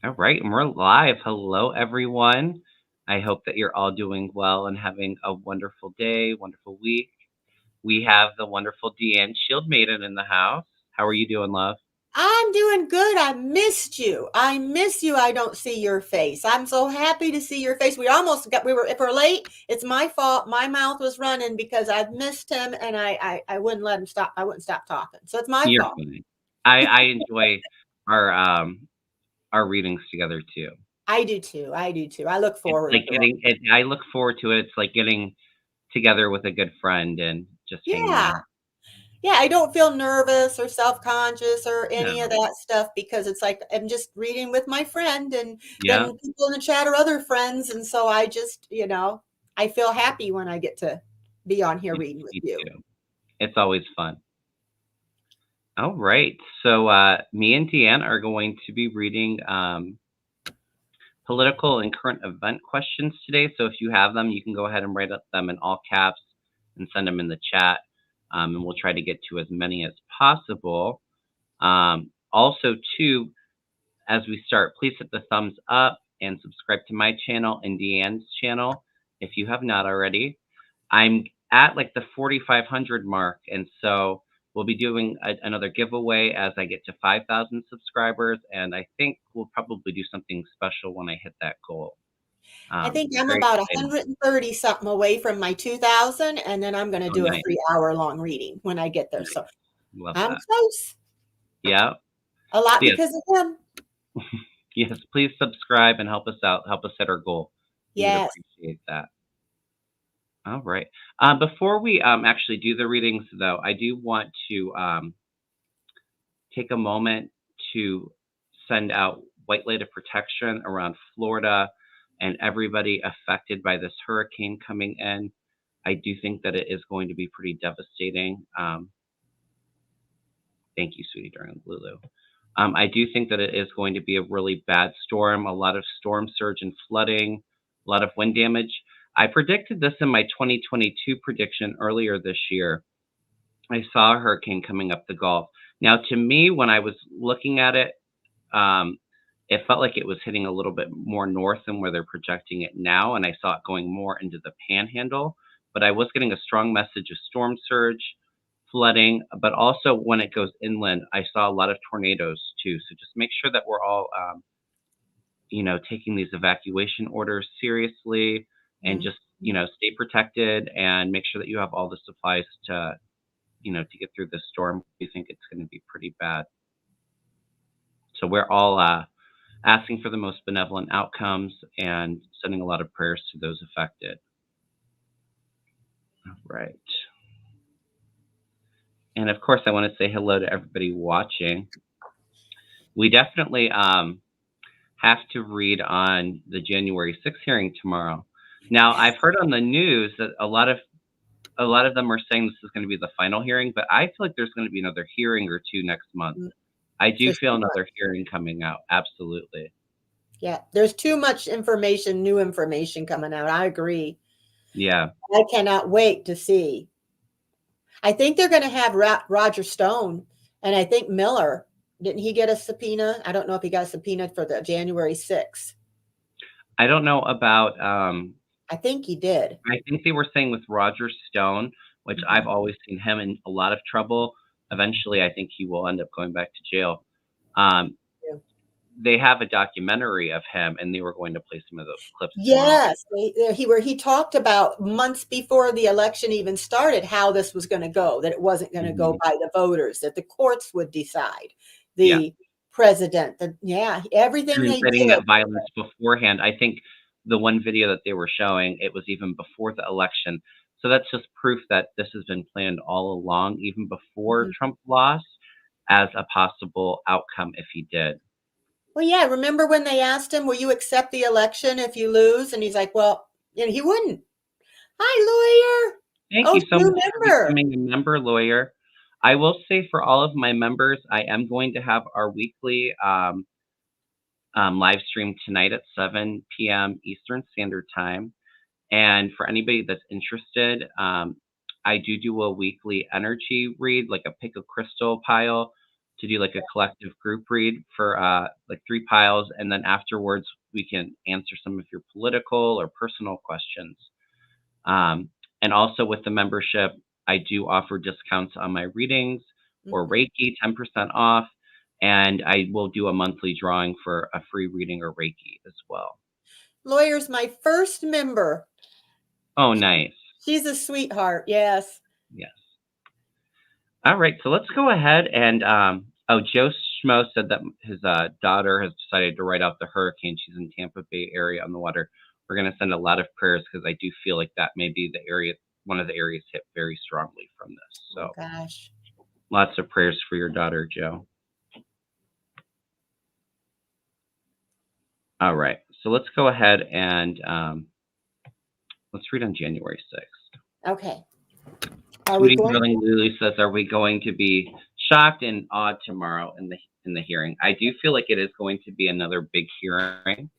All right, and we're live. Hello, everyone. I hope that you're all doing well and having a wonderful day, wonderful week. We have the wonderful Deann, Shield Maiden, in the house. How are you doing, love? I'm doing good. I missed you. I miss you. I don't see your face. I'm so happy to see your face. If we're late, it's my fault. My mouth was running because I've missed him and I wouldn't let him stop. I wouldn't stop talking. So it's my You're fault. fine. I enjoy our our readings together too. I do too. I do too. I look It's like forward to it. getting it. I look forward to it. It's like getting together with a good friend and just hanging Yeah. out. Yeah. I don't feel nervous or self-conscious or any of No, that stuff because it's like I'm just reading with my friend and yeah, then people in the chat are other friends. And so I just, I feel happy when I get to be on here reading with me you. too. It's always fun. All right. So me and Deanne are going to be reading political and current event questions today. So if you have them, you can go ahead and write up them in all caps and send them in the chat. And we'll try to get to as many as possible. Also, too, as we start, please hit the thumbs up and subscribe to my channel and Deanne's channel if you have not already. I'm at like the 4,500 mark, and so we'll be doing another giveaway as I get to 5,000 subscribers, and I think we'll probably do something special when I hit that goal. I think I'm Very about exciting. 130 something away from my 2000, and then I'm going to Oh, do a nice, 3 hour long reading when I get there. So nice. Love I'm that. close. Yeah. A So lot yes, because of him. yes. Please subscribe and help us out. Help us hit our goal. We would Yes. appreciate that. All right. Before we actually do the readings, though, I do want to take a moment to send out white light of protection around Florida and everybody affected by this hurricane coming in. I do think that it is going to be pretty devastating. Thank you, sweetie, during Lulu. I do think that it is going to be a really bad storm, a lot of storm surge and flooding, a lot of wind damage. I predicted this in my 2022 prediction earlier this year. I saw a hurricane coming up the Gulf. Now, to me, when I was looking at it, um, it felt like it was hitting a little bit more north than where they're projecting it now, and I saw it going more into the Panhandle. But I was getting a strong message of storm surge, flooding, but also when it goes inland, I saw a lot of tornadoes too. So just make sure that we're all, taking these evacuation orders seriously, and just stay protected and make sure that you have all the supplies to get through this storm. We think it's going to be pretty bad. So we're all asking for the most benevolent outcomes and sending a lot of prayers to those affected. All right. And of course, I want to say hello to everybody watching. We definitely have to read on the January 6th hearing tomorrow. Now, I've heard on the news that a lot of them are saying this is going to be the final hearing, but I feel like there's going to be another hearing or two next month. I do For feel sure. another hearing coming out. Absolutely. Yeah. There's too much information, new information coming out. I agree. Yeah. I cannot wait to see. I think they're going to have Roger Stone and I think Miller. Didn't he get a subpoena? I don't know if he got a subpoena for the January 6th. I don't know about I think he did. I think they were saying with Roger Stone, which I've always seen him in a lot of trouble. Eventually, I think he will end up going back to jail. Um, Yeah. they have a documentary of him, and they were going to play some of those clips tomorrow. Yes, where he talked about months before the election even started how this was going to go, that it wasn't going to go by the voters, that the courts would decide, Yeah, the president, everything and they inciting did. that violence beforehand. I think the one video that they were showing, it was even before the election. So that's just proof that this has been planned all along, even before Mhm. Trump lost, as a possible outcome if he did. Well, yeah, remember when they asked him, will you accept the election if you lose? And he's like, well, he wouldn't. Hi, lawyer. Thank Oh, you so new much for member. becoming a member, lawyer. I will say for all of my members, I am going to have our weekly live stream tonight at 7 p.m. Eastern Standard Time. And for anybody that's interested, I do a weekly energy read, like a pick a crystal pile to do like a collective group read for like 3 piles, and then afterwards we can answer some of your political or personal questions. And also with the membership, I do offer discounts on my readings or Reiki, 10% off, and I will do a monthly drawing for a free reading or Reiki as well. Lawyer's my first member. Oh, nice. She's a sweetheart. Yes. Yes. All right, so let's go ahead and Joe Schmo said that his daughter has decided to ride out the hurricane. She's in Tampa Bay area on the water. We're going to send a lot of prayers because I do feel like that may be the area, one of the areas hit very strongly from this. So, oh, gosh, lots of prayers for your daughter, Joe. All right, so let's go ahead and let's read on January 6th. Okay. Are we going? Lulu says, "Are we going to be shocked and awed tomorrow in the hearing?" I do feel like it is going to be another big hearing.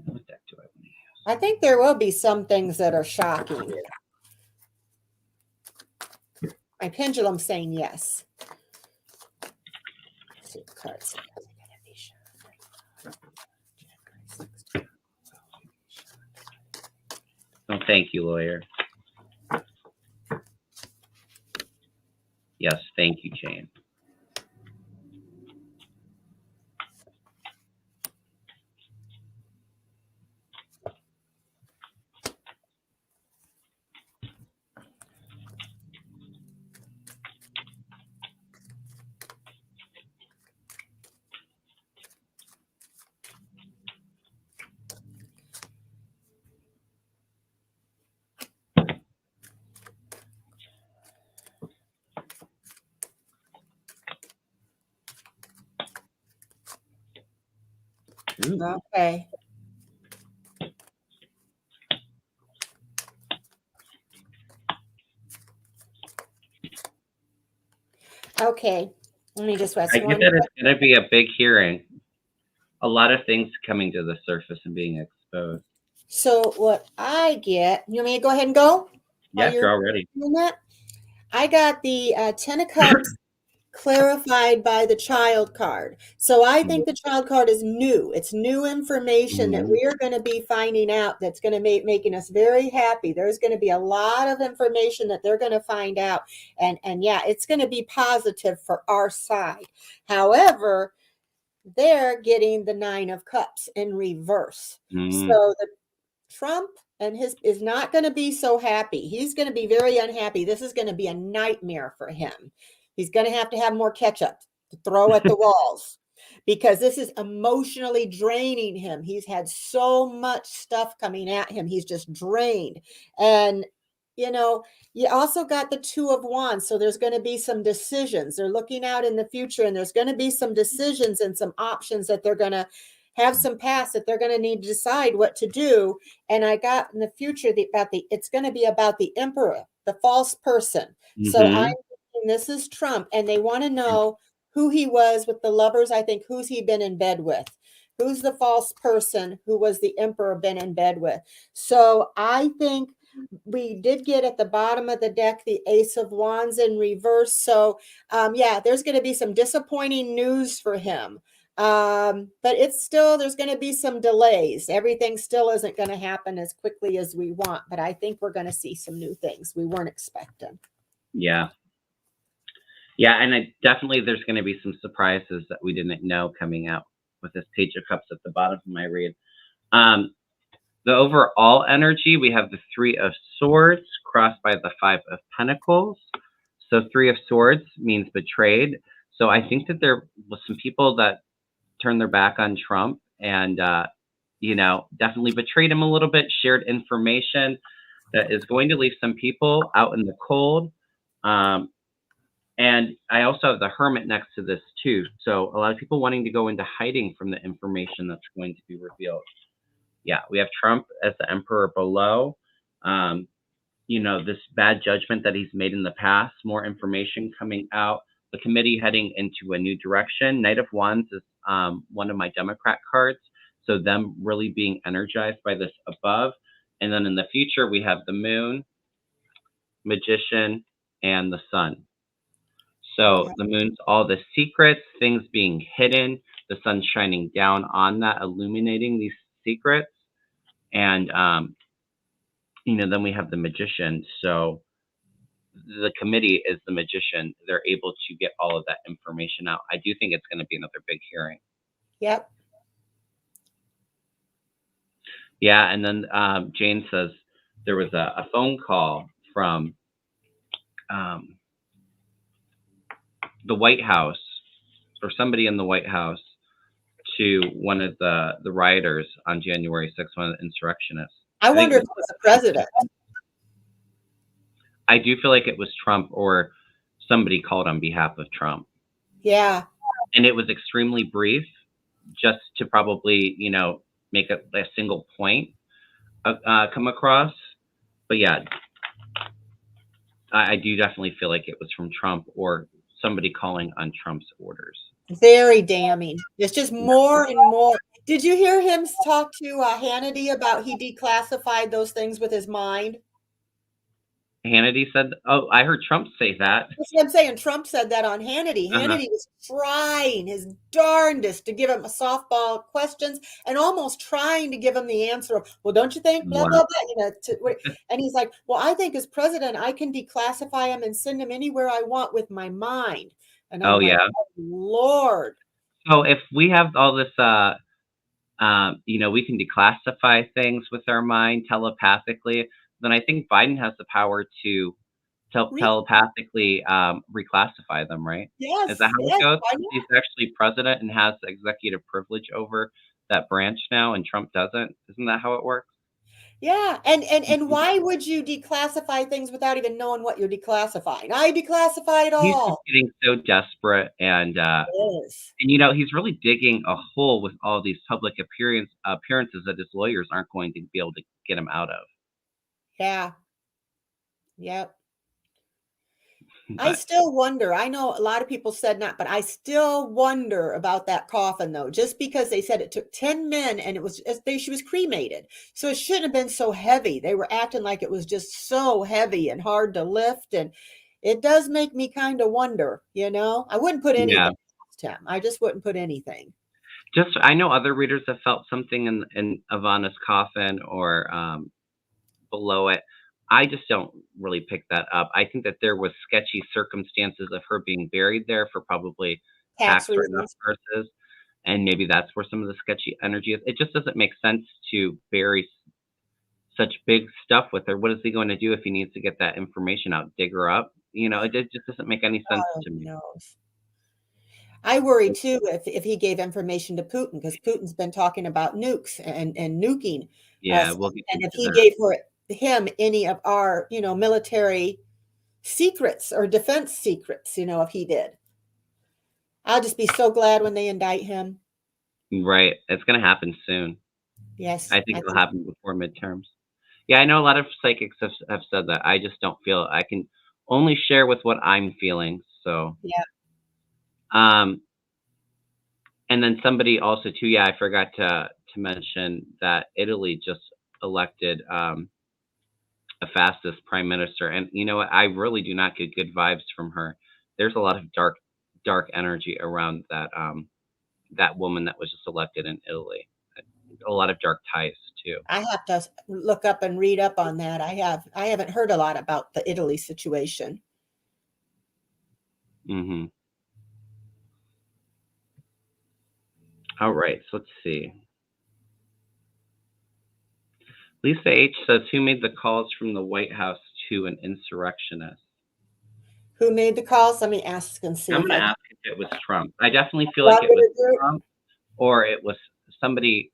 What deck do I want to use? I think there will be some things that are shocking. My pendulum's saying yes. Let's see the cards. Oh, thank you, lawyer. Yes, thank you, Jane. Ooh. Okay. Okay. Let me just watch. I get that it's going to be a big hearing. A lot of things coming to the surface and being exposed. So what I get, you want me to go ahead and go? Yes, you're all ready. I got the 10 of Cups clarified by the child card. So I think the child card is new. It's new information that we are going to be finding out that's going to making us very happy. There's going to be a lot of information that they're going to find out. And yeah, it's going to be positive for our side. However, they're getting the 9 of Cups in reverse. So the Trump and his is not going to be so happy. He's going to be very unhappy. This is going to be a nightmare for him. He's going to have more ketchup to throw at the walls because this is emotionally draining him. He's had so much stuff coming at him. He's just drained. And, you know, you also got the 2 of Wands. So there's going to be some decisions. They're looking out in the future, and there's going to be some decisions and some options that they're going to have some paths that they're going to need to decide what to do. And I got in the future it's going to be about the emperor, the false person. So I'm thinking this is Trump, and they want to know who he was with the lovers. I think who's he been in bed with? Who's the false person who was the emperor been in bed with? So I think we did get at the bottom of the deck the Ace of Wands in reverse. So yeah, there's going to be some disappointing news for him. But it's still, there's going to be some delays. Everything still isn't going to happen as quickly as we want, but I think we're going to see some new things we weren't expecting. Yeah. Yeah, and definitely there's going to be some surprises that we didn't know coming out with this Page of Cups at the bottom of my read. The overall energy, we have the 3 of Swords crossed by the 5 of Pentacles. So 3 of Swords means betrayed. So I think that there was some people that turned their back on Trump and, you know, definitely betrayed him a little bit, shared information that is going to leave some people out in the cold. And I also have the Hermit next to this too. So a lot of people wanting to go into hiding from the information that's going to be revealed. Yeah, we have Trump as the emperor below. You know, this bad judgment that he's made in the past, more information coming out. The committee heading into a new direction. Knight of Wands is one of my Democrat cards. So them really being energized by this above. And then in the future, we have the Moon, Magician, and the sun. So the moon's all the secrets, things being hidden, the sun's shining down on that, illuminating these secrets. And, then we have the magician. So the committee is the magician. They're able to get all of that information out. I do think it's going to be another big hearing. Yep. Yeah, and then Jane says there was a phone call from the White House, or somebody in the White House, to one of the rioters on January 6th, one of the insurrectionists. I wonder if it was the president. I do feel like it was Trump, or somebody called on behalf of Trump. Yeah. And it was extremely brief, just to probably, make a single point come across. But yeah, I do definitely feel like it was from Trump, or somebody calling on Trump's orders. Very damning. It's just more and more. Did you hear him talk to Hannity about he declassified those things with his mind? Hannity said, oh, I heard Trump say that. That's what I'm saying. Trump said that on Hannity. Hannity was trying his darndest to give him a softball questions and almost trying to give him the answer of, well, don't you think, blah, blah, blah. And he's like, well, I think as president, I can declassify him and send him anywhere I want with my mind. And I'm like, oh, Lord. So if we have all this, we can declassify things with our mind telepathically, then I think Biden has the power to telepathically reclassify them, right? Yes. Is that how it goes? He's actually president and has executive privilege over that branch now, and Trump doesn't. Isn't that how it works? Yeah, and why would you declassify things without even knowing what you're declassifying? I declassify it all. He's just getting so desperate, and he's really digging a hole with all these public appearances that his lawyers aren't going to be able to get him out of. Yeah. Yep. But I still wonder. I know a lot of people said not, but I still wonder about that coffin, though, just because they said it took 10 men and she was cremated. So it shouldn't have been so heavy. They were acting like it was just so heavy and hard to lift. And it does make me kind of wonder, I wouldn't put anything past him. I just wouldn't put anything. I know other readers have felt something in Ivana's coffin or below it. I just don't really pick that up. I think that there was sketchy circumstances of her being buried there for probably tax write-off purposes, and maybe that's where some of the sketchy energy is. It just doesn't make sense to bury such big stuff with her. What is he going to do if he needs to get that information out? Dig her up? It just doesn't make any sense to me. I worry too if he gave information to Putin, because Putin's been talking about nukes and nuking. Yeah, and if he gave him any of our, military secrets or defense secrets, if he did. I'll just be so glad when they indict him. Right. It's going to happen soon. Yes. I think it'll happen before midterms. Yeah, I know a lot of psychics have said that. I just don't feel I can only share with what I'm feeling. So yeah. And then somebody also too, I forgot to mention that Italy just elected a fascist prime minister, and you know what? I really do not get good vibes from her. There's a lot of dark energy around that woman that was just elected in Italy. A lot of dark ties too. I have to look up and read up on that. I haven't heard a lot about the Italy situation. Mm-hmm. All right, so let's see. Lisa H says, who made the calls from the White House to an insurrectionist? Who made the calls? Let me ask and see. I'm going to ask if it was Trump. I definitely feel like it was Trump, or it was somebody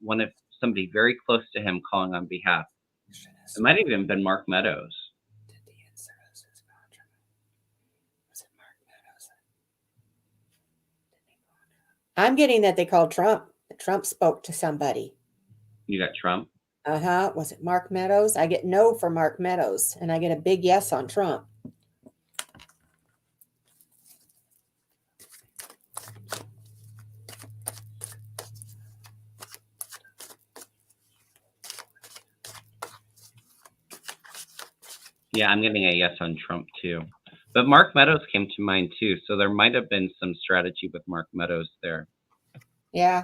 very close to him calling on behalf. It might have even been Mark Meadows. I'm getting that they called Trump. Trump spoke to somebody. You got Trump? Was it Mark Meadows? I get no for Mark Meadows, and I get a big yes on Trump. Yeah, I'm getting a yes on Trump too. But Mark Meadows came to mind too, so there might have been some strategy with Mark Meadows there. Yeah.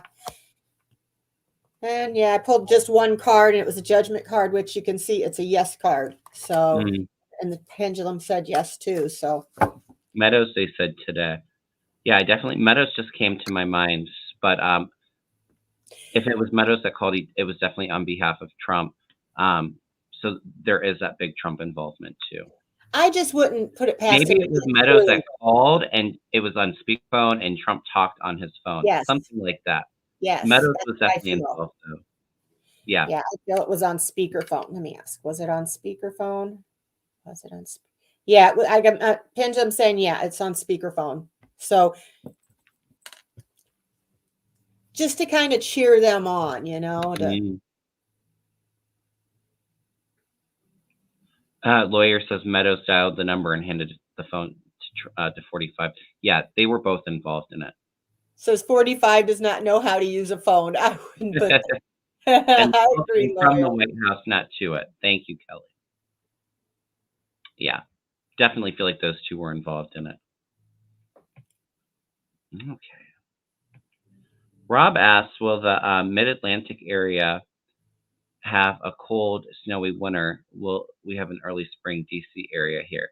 And yeah, I pulled just one card, and it was a judgment card, which you can see it's a yes card. So, and the pendulum said yes too. So Meadows, they said today. Yeah, I definitely Meadows just came to my mind, but if it was Meadows that called, it was definitely on behalf of Trump. So there is that big Trump involvement too. I just wouldn't put it past him. Maybe it was Meadows that called and it was on speakerphone and Trump talked on his phone. Yes. Something like that. Yes. Meadows was definitely involved though. Yeah. Yeah, I feel it was on speakerphone. Let me ask. Was it on speakerphone? Was it on? Yeah, I got pendulum saying yeah, it's on speakerphone. So just to kind of cheer them on, you know. Lawyer says Meadows dialed the number and handed the phone to 45. Yeah, they were both involved in it. Says 45 does not know how to use a phone. I wouldn't put that. And I agree, from the White House, not to it. Thank you, Kelly. Yeah, definitely feel like those two were involved in it. Okay. Rob asks, will the Mid-Atlantic area have a cold, snowy winter? Will we have an early spring DC area here?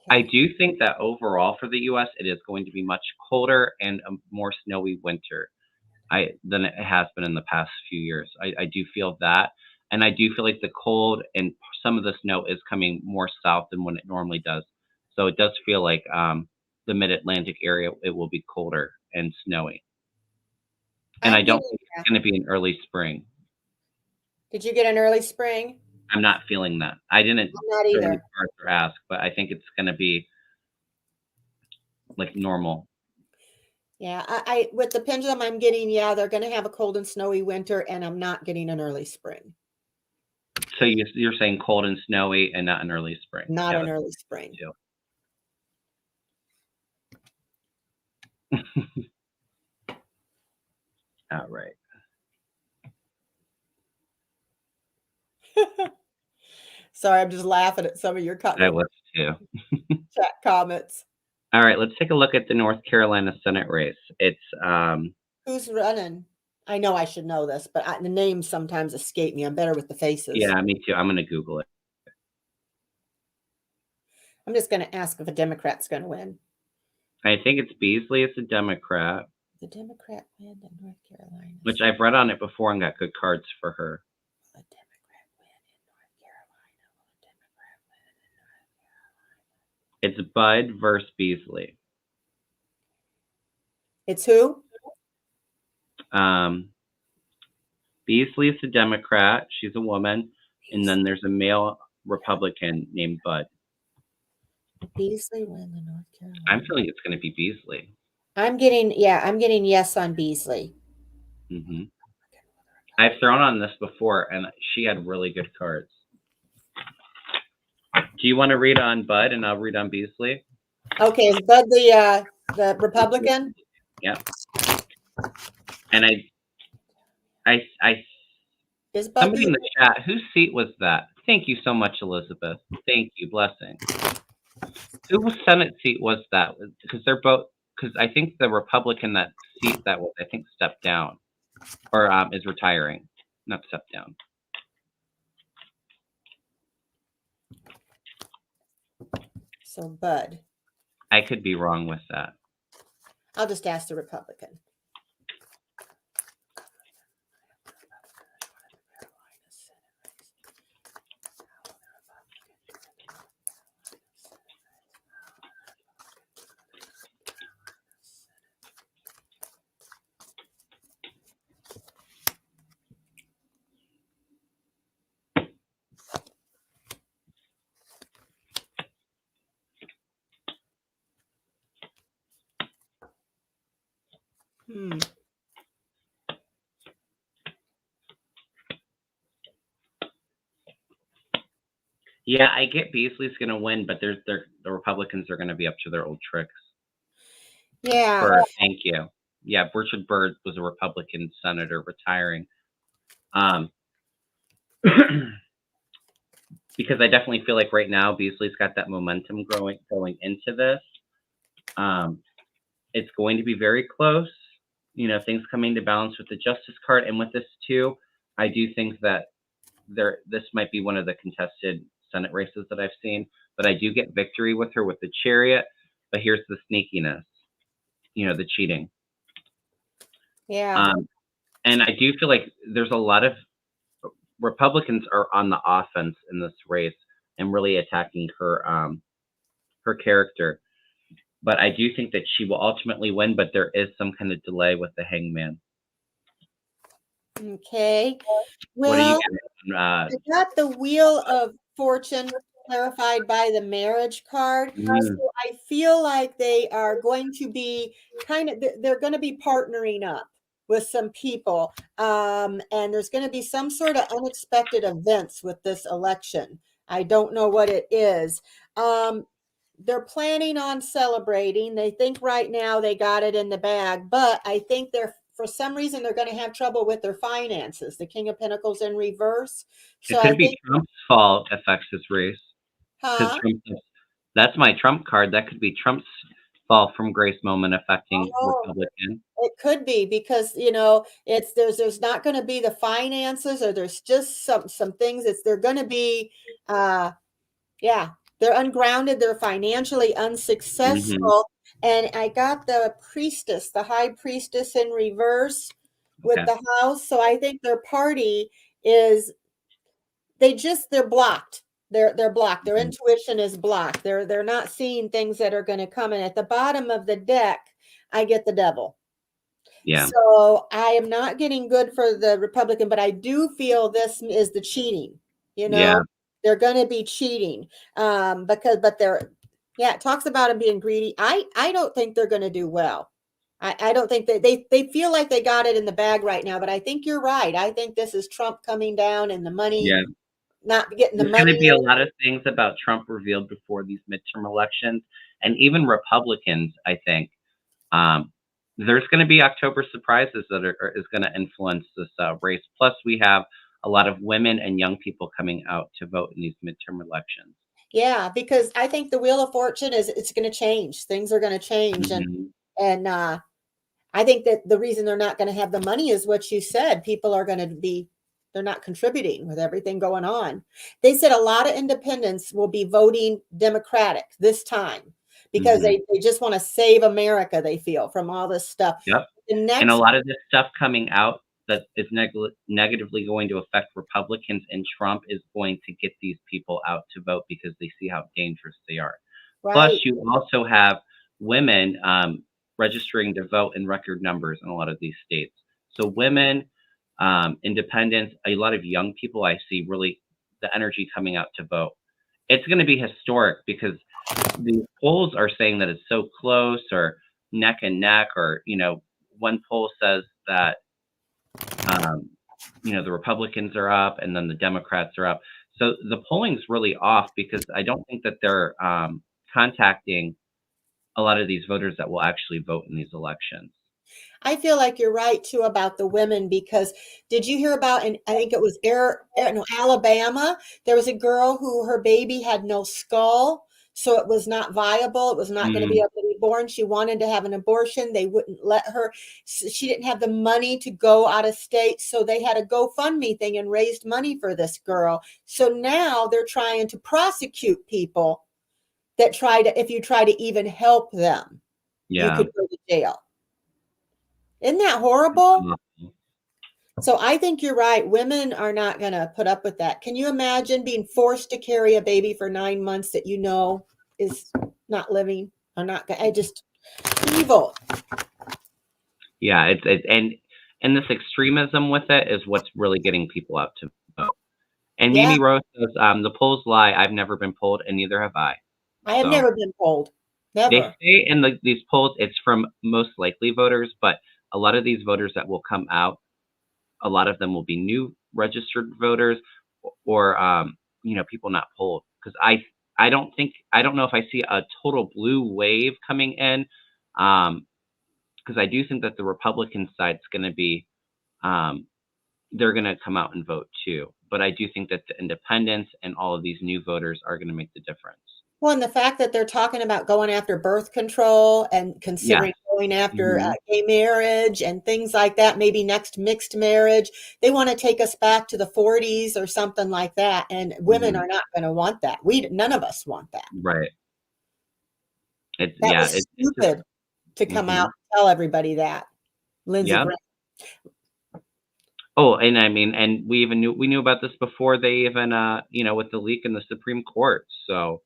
I do think that overall for the U.S., it is going to be much colder and a more snowy winter than it has been in the past few years. I do feel that. And I do feel like the cold and some of the snow is coming more south than when it normally does. So it does feel like the Mid-Atlantic area, it will be colder and snowy. And I don't think it's going to be an early spring. Did you get an early spring? I'm not feeling that. I didn't not either. Or ask, but I think it's going to be like normal. Yeah, I with the pendulum, I'm getting, yeah, they're going to have a cold and snowy winter, and I'm not getting an early spring. So you're saying cold and snowy and not an early spring? Not an early spring. All right. Sorry, I'm just laughing at some of your comments. I was too. Chat comments. All right, let's take a look at the North Carolina Senate race. It's who's running? I know I should know this, but the names sometimes escape me. I'm better with the faces. Yeah, me too. I'm going to Google it. I'm just going to ask if a Democrat's going to win. I think it's Beasley. It's a Democrat. The Democrat win in North Carolina. Which I've read on it before and got good cards for her. A Democrat win in North Carolina. A Democrat win in North It's Carolina. Bud versus Beasley. It's who? Beasley is a Democrat. She's a woman. And then there's a male Republican named Bud. Beasley win the North Carolina. I'm feeling it's going to be Beasley. I'm getting yes on Beasley. Mm-hmm. I've thrown on this before, and she had really good cards. Do you want to read on Bud, and I'll read on Beasley? Okay, is Bud the Republican? Yeah. And is Bud somebody in the chat, whose seat was that? Thank you so much, Elizabeth. Thank you. Blessing. Whose Senate seat was that? Because they're both. Because I think the Republican that was, I think, stepped down, or is retiring, not stepped down. So Bud. I could be wrong with that. I'll just ask the Republican. Yeah, I get Beasley's going to win, but the Republicans are going to be up to their old tricks. Yeah. Byrd, thank you. Yeah, Richard Byrd was a Republican senator retiring. because I definitely feel like right now Beasley's got that momentum going into this. It's going to be very close. Things coming to balance with the Justice card, and with this too, I do think that this might be one of the contested Senate races that I've seen. But I do get victory with her with the Chariot. But here's the sneakiness, the cheating. Yeah. And I do feel like there's a lot of Republicans are on the offense in this race and really attacking her character. But I do think that she will ultimately win, but there is some kind of delay with the hangman. Okay. What are you Well, getting? I got the Wheel of Fortune clarified by the marriage card. So I feel like they are going to be they're going to be partnering up with some people. And there's going to be some sort of unexpected events with this election. I don't know what it is. They're planning on celebrating. They think right now they got it in the bag, but I think for some reason they're going to have trouble with their finances. The King of Pentacles in reverse. So It I could be think, Trump's fault affects this race because huh? that's my Trump card. That could be Trump's fall from grace moment affecting Oh, Republican. it could be because it's there's not going to be the finances, or there's just some things. They're going to be yeah, they're ungrounded, they're financially unsuccessful. And I got the priestess, the high priestess in reverse with Okay. the house. So I think their party is they're blocked. They're blocked. Their intuition is blocked. They're not seeing things that are going to come in. At the bottom of the deck, I get the devil. Yeah. So I am not getting good for the Republican, but I do feel this is the cheating. Yeah. They're going to be cheating but it talks about them being greedy. I don't think they're going to do well. I don't think that they feel like they got it in the bag right now, but I think you're right. I think this is Trump coming down and the money, Yeah. not getting the There's going money to be a in. lot of things about Trump revealed before these midterm elections, and even Republicans, I think. There's going to be October surprises that is going to influence this race. Plus, we have a lot of women and young people coming out to vote in these midterm elections. Yeah, because I think the Wheel of Fortune it's going to change. Things are going to change, and I think that the reason they're not going to have the money is what you said. People are going to they're not contributing with everything going on. They said a lot of independents will be voting Democratic this time because they just want to save America, they feel, from all this stuff. Yep. The And a next, lot of this stuff coming out that is negatively going to affect Republicans and Trump is going to get these people out to vote because they see how dangerous they are. Plus, right. you also have women registering to vote in record numbers in a lot of these states. So women, independents, a lot of young people, I see really the energy coming out to vote. It's going to be historic because the polls are saying that it's so close or neck and neck, or one poll says that the Republicans are up and then the Democrats are up. So the polling's really off because I don't think that they're contacting a lot of these voters that will actually vote in these elections. I feel like you're right too about the women, because did you hear about, and I think it was Alabama, there was a girl who her baby had no skull, so it was not viable. It was not going to be able to be born. She wanted to have an abortion. They wouldn't let her. She didn't have the money to go out of state, so they had a GoFundMe thing and raised money for this girl. So now they're trying to prosecute people that if you try to even help them, you Yeah. could go to jail. Isn't that horrible? So I think you're right. Women are not going to put up with that. Can you imagine being forced to carry a baby for 9 months that is not living or not? I just evil. Yeah, and this extremism with it is what's really getting people out to vote. And Yeah, Mimi Rose says, the polls lie. I've never been polled, and neither have I. I have So never been polled. they Never. say in these polls it's from most likely voters, but a lot of these voters that will come out, a lot of them will be new registered voters or people not polled. Because I don't know if I see a total blue wave coming in, because I do think that the Republican side's going to be they're going to come out and vote too. but I do think that the independents and all of these new voters are going to make the difference. Well, and the fact that they're talking about going after birth control and considering going after gay marriage and things like that, maybe next mixed marriage, they want to take us back to the 40s or something like that. And women are not going to want that. None of us want that. Right. That was stupid to come out and tell everybody that. Lindsey Graham. Oh, and I mean, and we knew about this before they even, with the leak in the Supreme Court. So,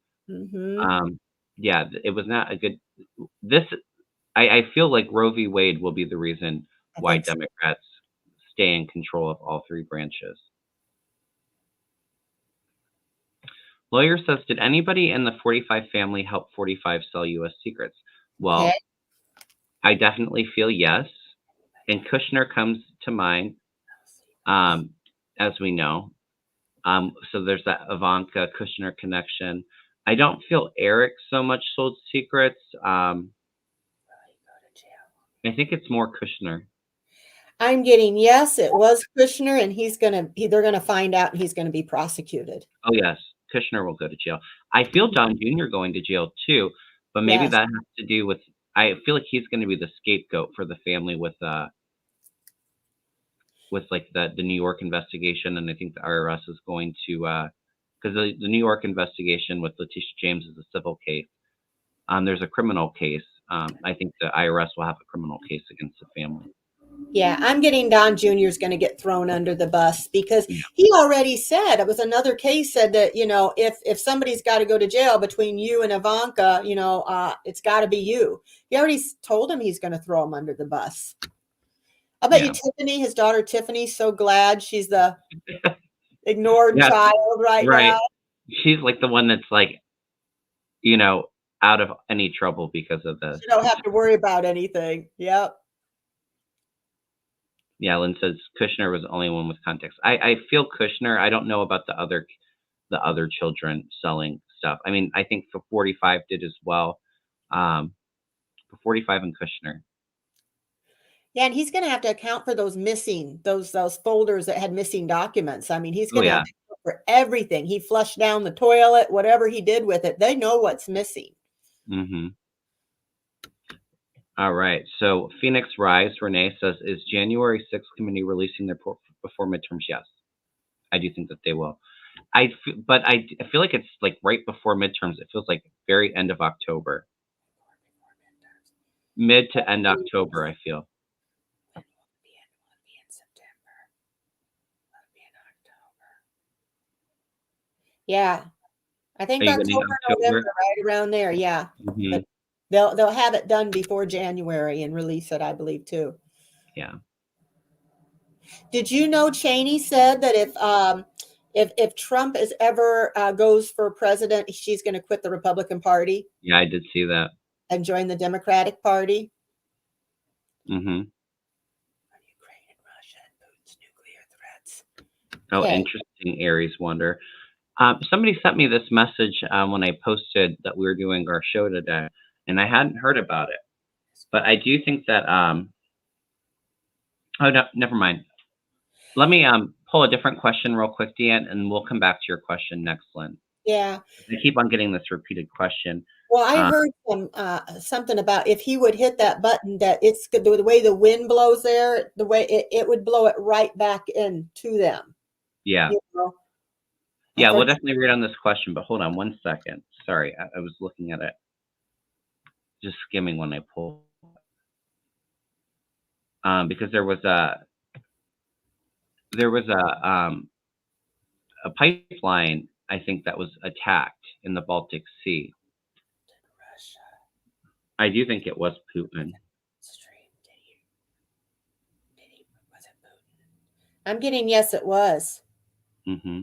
yeah, it was not a good. I feel like Roe v. Wade will be the reason why Democrats stay in control of all three branches. Lawyer says, did anybody in the 45 family help 45 sell U.S. secrets? Well, I definitely feel yes. And Kushner comes to mind, as we know. So there's that Ivanka Kushner connection. I don't feel Eric so much sold secrets. I think it's more Kushner. I'm getting yes, it was Kushner, and they're gonna find out, and he's gonna be prosecuted. Oh yes, Kushner will go to jail. I feel Don Jr. going to jail too, but maybe that has to do with. I feel like he's going to be the scapegoat for the family with like the New York investigation, and I think the IRS is going to because the New York investigation with Letitia James is a civil case. There's a criminal case. I think the IRS will have a criminal case against the family. Yeah, I'm getting Don Jr. is going to get thrown under the bus because he already said, it was another case said that, if somebody's got to go to jail between you and Ivanka, it's got to be you. He already told him he's going to throw him under the bus. I bet you Tiffany, his daughter Tiffany's so glad she's the ignored child right now. She's like the one that's like, out of any trouble because of this. You don't have to worry about anything. Yep. Yeah, Lynn says Kushner was the only one with context. I feel Kushner. I don't know about the other children selling stuff. I mean, I think for 45 did as well. For 45 and Kushner. Yeah, and he's going to have to account for those folders that had missing documents. I mean, he's going to have to account for everything. He flushed down the toilet, whatever he did with it. They know what's missing. Mm-hmm. All right. So Phoenix Rise, Renee says, is January 6th committee releasing their report before midterms? Yes. I do think that they will. But I feel like it's like right before midterms. It feels like very end of October. Mid to end October, I feel. Yeah. I think October, November, right around there. Yeah. But they'll have it done before January and release it, I believe, too. Yeah. Did you know Cheney said that if Trump ever goes for president, she's going to quit the Republican Party? Yeah, I did see that. And join the Democratic Party? Mm-hmm. Ukraine and Russia and Putin's nuclear threats. Oh, interesting, Aries Wonder. Somebody sent me this message when I posted that we were doing our show today, and I hadn't heard about it. But I do think that oh no, never mind. Let me pull a different question real quick, Deann, and we'll come back to your question next, Lynn. Yeah. I keep on getting this repeated question. Well, I heard something about if he would hit that button, that it's the way the wind blows there, the way it would blow it right back into them. Yeah. Yeah, we'll definitely read on this question, but hold on one second. Sorry, I was looking at it. Just skimming when I pulled. Because there was a pipeline, I think, that was attacked in the Baltic Sea. I do think it was Putin. Was it Putin? I'm getting yes, it was. Mm-hmm.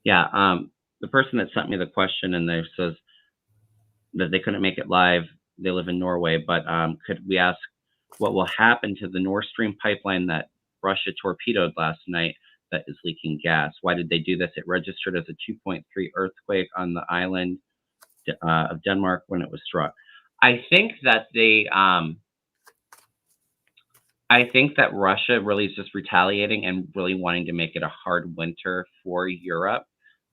Yeah, the person that sent me the question and there says that they couldn't make it live. They live in Norway, but could we ask what will happen to the Nord Stream pipeline that Russia torpedoed last night that is leaking gas? Why did they do this? It registered as a 2.3 earthquake on the island of Denmark when it was struck. I think that they I think that Russia really is just retaliating and really wanting to make it a hard winter for Europe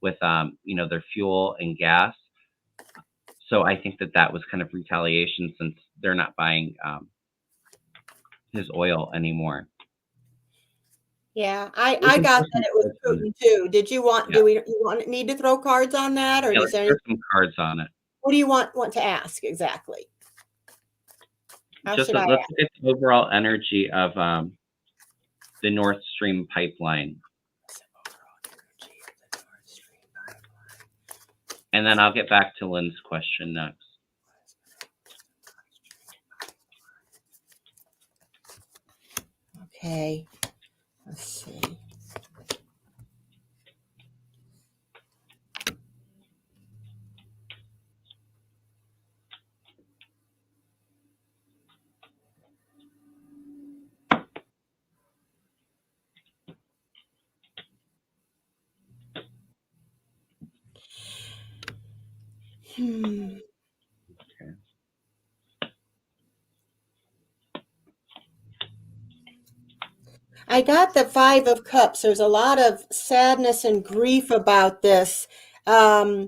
with, their fuel and gas. So I think that that was kind of retaliation since they're not buying his oil anymore. Yeah, We I can got throw that some it was cards on it. Putin too. Yeah, Do we you want need to throw cards on that, or yeah. is Let's there throw any, some cards on it. what do you want to ask exactly? How Just should I let's ask? look at the overall energy of the Nord Stream pipeline, and then I'll get back to Lynn's question next. Okay, let's see. Hmm. Okay. I got the Five of Cups. There's a lot of sadness and grief about this. There's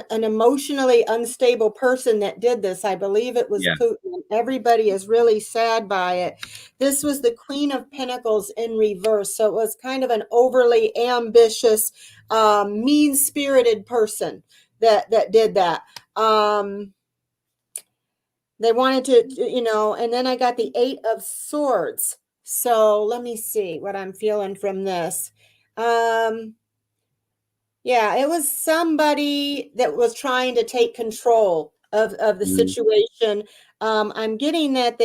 an emotionally unstable person that did this. I believe it was Yeah. Putin. Everybody is really sad by it. This was the Queen of Pentacles in reverse. So it was kind of an overly ambitious, mean-spirited person that did that. They wanted to, and then I got the Eight of Swords. So let me see what I'm feeling from this. Yeah, it was somebody that was trying to take control of the Mhm. situation. I'm getting that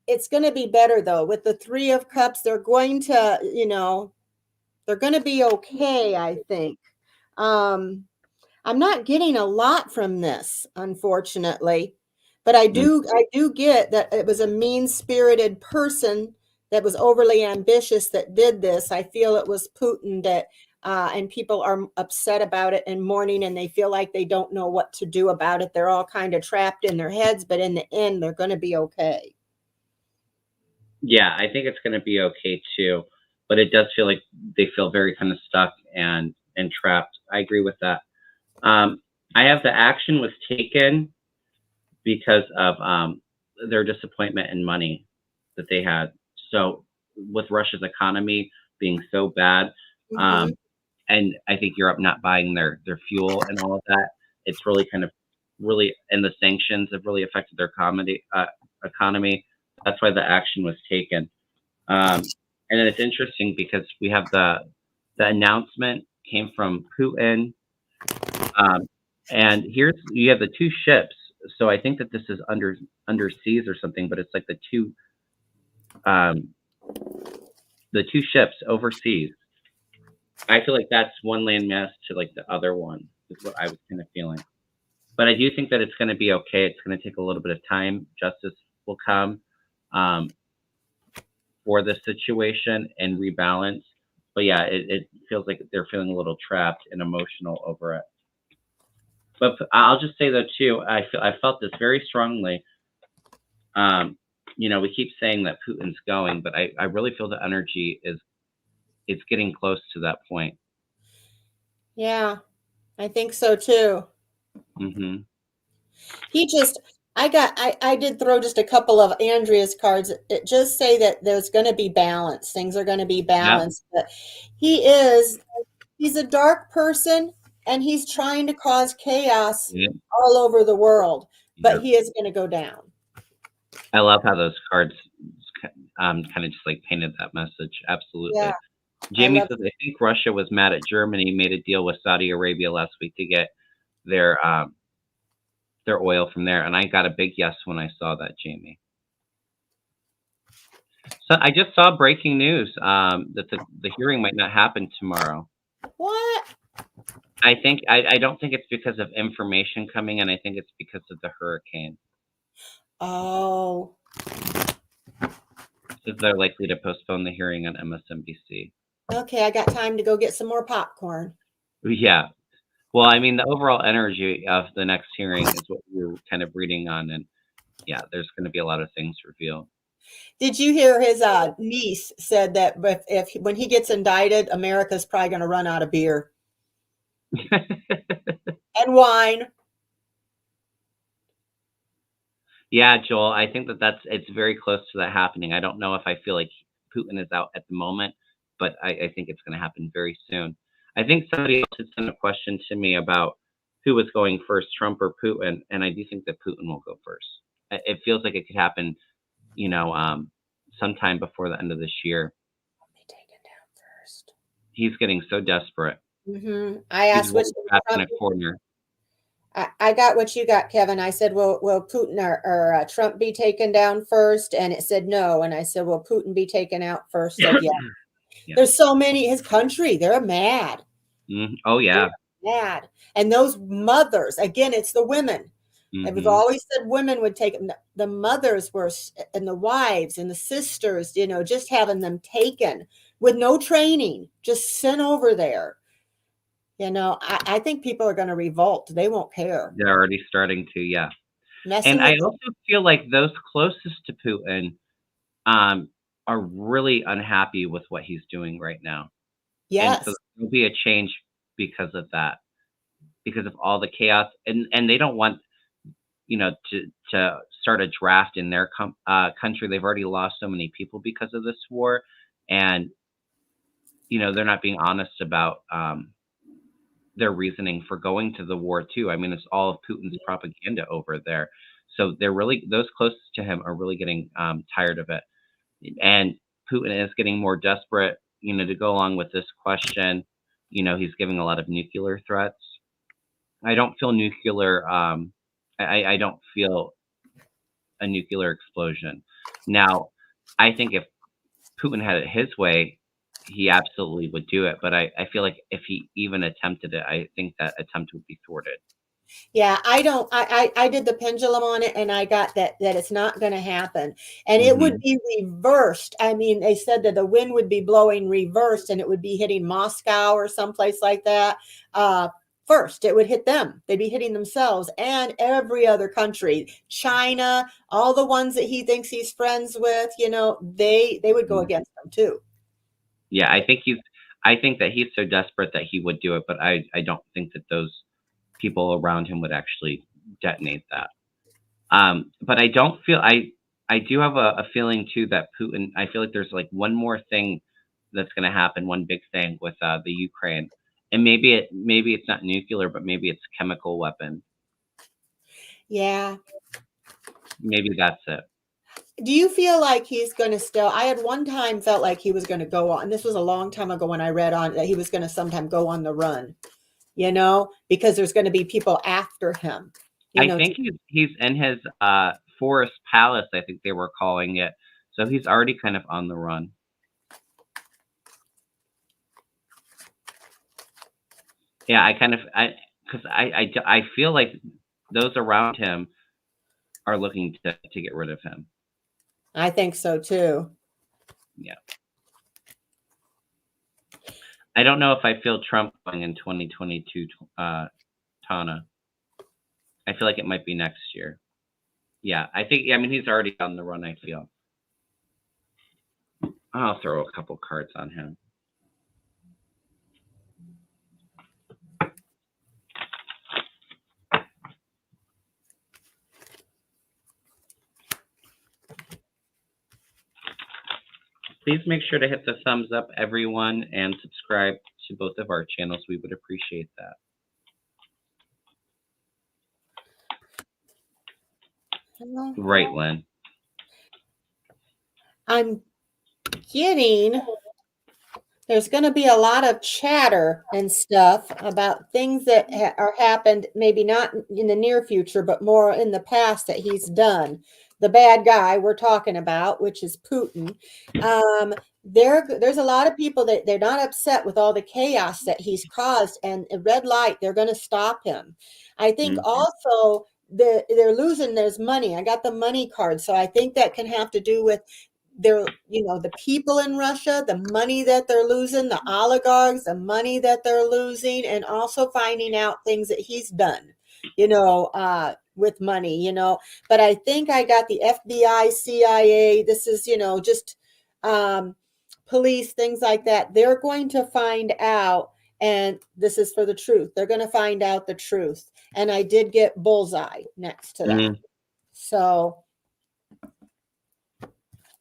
it's going to be better though. With the Three of Cups, they're going to be okay, I think. I'm not getting a lot from this, unfortunately, but Mm. I do get that it was a mean-spirited person that was overly ambitious that did this. I feel it was Putin and people are upset about it and mourning, and they feel like they don't know what to do about it. They're all kind of trapped in their heads, but in the end, they're going to be okay. Yeah, I think it's going to be okay too, but it does feel like they feel very kind of stuck and trapped. I agree with that. I have the action was taken because of their disappointment in money that they had. So with Russia's economy being so bad, Mm-hmm. um, and I think Europe not buying their fuel and all of that, it's really kind of really and the sanctions have really affected their economy. That's why the action was taken. And then it's interesting because we have the announcement came from Putin, um, and here's you have the two ships. So I think that this is under seas or something, but it's like um, the two ships overseas. I feel like that's one landmass to like the other one is what I was kind of feeling. But I do think that it's going to be okay. It's going to take a little bit of time. Justice will come um, for this situation and rebalance. But yeah, it feels like they're feeling a little trapped and emotional over it. But I'll just say though too, I felt this very strongly. We keep saying that Putin's going, but I really feel the energy is it's getting close to that point. Yeah, I think so too. Hmm. He just, I did throw just a couple of Andrea's cards. It just say that there's going to be balance. Things are going to be Yeah. balanced. But he's a dark person and he's trying to cause chaos Yeah. all over the world, but Yeah. he is going to go down. I love how those cards kind of just like painted that message. Yeah, Absolutely. I Jamie love says, I think Russia was mad at Germany, made a deal with Saudi Arabia last week to get their their oil from there. And I got a big yes when I saw that, Jamie. So I just saw breaking news that the hearing might not happen tomorrow. what? I don't think it's because of information coming in. I think it's because of the hurricane. Oh, So they're likely to postpone the hearing on MSNBC. okay. I got time to go get some more popcorn. Yeah. Well, I mean, the overall energy of the next hearing is what we were kind of reading on, and yeah, there's going to be a lot of things revealed. Did you hear his niece said that if when he gets indicted, America's probably going to run out of beer and wine? Yeah, Joel, I think it's very close to that happening. I don't know if I feel like Putin is out at the moment, but I think it's going to happen very soon. I think somebody else had sent a question to me about who was going first, Trump or Putin, and I do think that Putin will go first. It feels like it could happen, you know, sometime before the end of this year. Be taken down first. He's getting so desperate. I He's asked which trapped in a corner. I got what you got, Kevin. I said, will Putin or Trump be taken down first? And it said no. And I said, will Putin be taken out first? Said yeah. Yeah. There's so many. His country, they're mad. Oh yeah. They're mad. And those mothers, again, it's the women. And we've always said women would take them. The mothers were, and the wives and the sisters, just having them taken with no training, just sent over there. I think people are going to revolt. They won't care. They're already starting to, yeah. Messing And I with also feel like those closest to Putin are really unhappy with what he's doing right now. And so Yes. there'll be a change because of that, because of all the chaos. And they don't want, to start a draft in their country. They've already lost so many people because of this war. And, they're not being honest about their reasoning for going to the war too. I mean, it's all of Putin's propaganda over there. So those closest to him are really getting tired of it. And Putin is getting more desperate, to go along with this question. He's giving a lot of nuclear threats. I don't feel nuclear. I don't feel a nuclear explosion. Now, I think if Putin had it his way, he absolutely would do it. But I feel like if he even attempted it, I think that attempt would be thwarted. Yeah, I did the pendulum on it, and I got that it's not going to happen. And it would be reversed. I mean, they said that the wind would be blowing reversed and it would be hitting Moscow or someplace like that. First, it would hit them. They'd be hitting themselves and every other country, China, all the ones that he thinks he's friends with, they would go against them too. Yeah, I think that he's so desperate that he would do it, but I don't think that those people around him would actually detonate that. But I don't feel I do have a feeling too that Putin. I feel like there's like one more thing that's going to happen, one big thing with the Ukraine, and maybe it's not nuclear, but maybe it's chemical weapon. Yeah. Maybe that's it. Do you feel like he's going to still? I had one time felt like he was going to go on, and this was a long time ago when I read on that he was going to sometime go on the run, because there's going to be people after him. I think he's in his forest palace, I think they were calling it. So he's already kind of on the run. Yeah, because I feel like those around him are looking to get rid of him. I think so too. Yeah. I don't know if I feel Trump going in 2022, Tana. I feel like it might be next year. Yeah, I mean, he's already on the run, I feel. I'll throw a couple cards on him. Please make sure to hit the thumbs up, everyone, and subscribe to both of our channels. We would appreciate that. Right, Lynn. I'm getting, there's going to be a lot of chatter and stuff about things that are happened, maybe not in the near future, but more in the past that he's done. The bad guy we're talking about, which is Putin. There's a lot of people that they're not upset with all the chaos that he's caused, and a red light, they're going to stop him. I think also they're losing there's money. I got the money card, so I think that can have to do with the people in Russia, the money that they're losing, the oligarchs, the money that they're losing, and also finding out things that he's done, with money, you know. But I think I got the FBI, CIA. This is, you know, just police, things like that. They're going to find out, and this is for the truth. They're going to find out the truth. And I did get bullseye next to that. So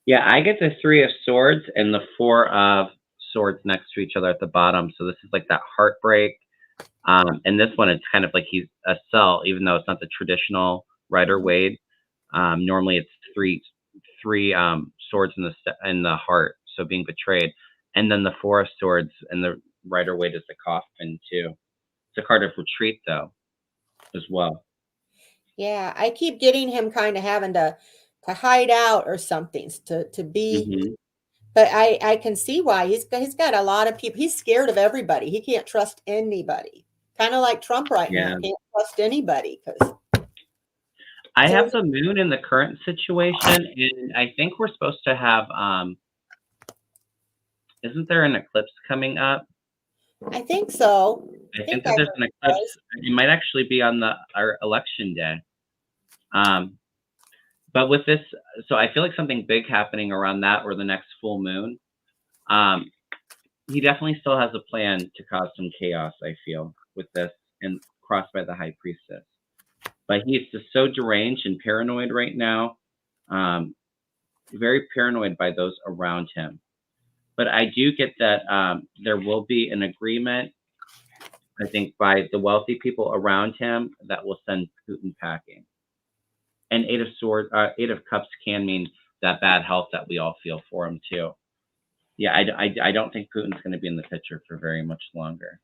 yeah, I get the 3 of Swords and the 4 of Swords next to each other at the bottom. So this is like that heartbreak. And this one, it's kind of like he's a cell, even though it's not the traditional Rider Waite. Normally, it's three swords in the heart, so being betrayed, and then the 4 of Swords and the Rider Waite is the coffin too. It's a card of retreat though, as well. yeah, I keep getting him kind of having to hide out or something to be. Mm-hmm. But I can see why he's got a lot of people. He's scared of everybody. He can't trust anybody. Kind of like Trump right now. Yeah. Can't trust anybody because I have the moon in the current situation, and I think we're supposed to have. Isn't there an eclipse coming up? I think so. I think that there's an eclipse. It might actually be on our election day. But with this, so I feel like something big happening around that or the next full moon. He definitely still has a plan to cause some chaos, I feel, with this, and crossed by the High Priestess. But he's just so deranged and paranoid right now. Very paranoid by those around him. But I do get that there will be an agreement, I think, by the wealthy people around him that will send Putin packing. And 8 of Cups can mean that bad health that we all feel for him too. Yeah, I don't think Putin's going to be in the picture for very much longer.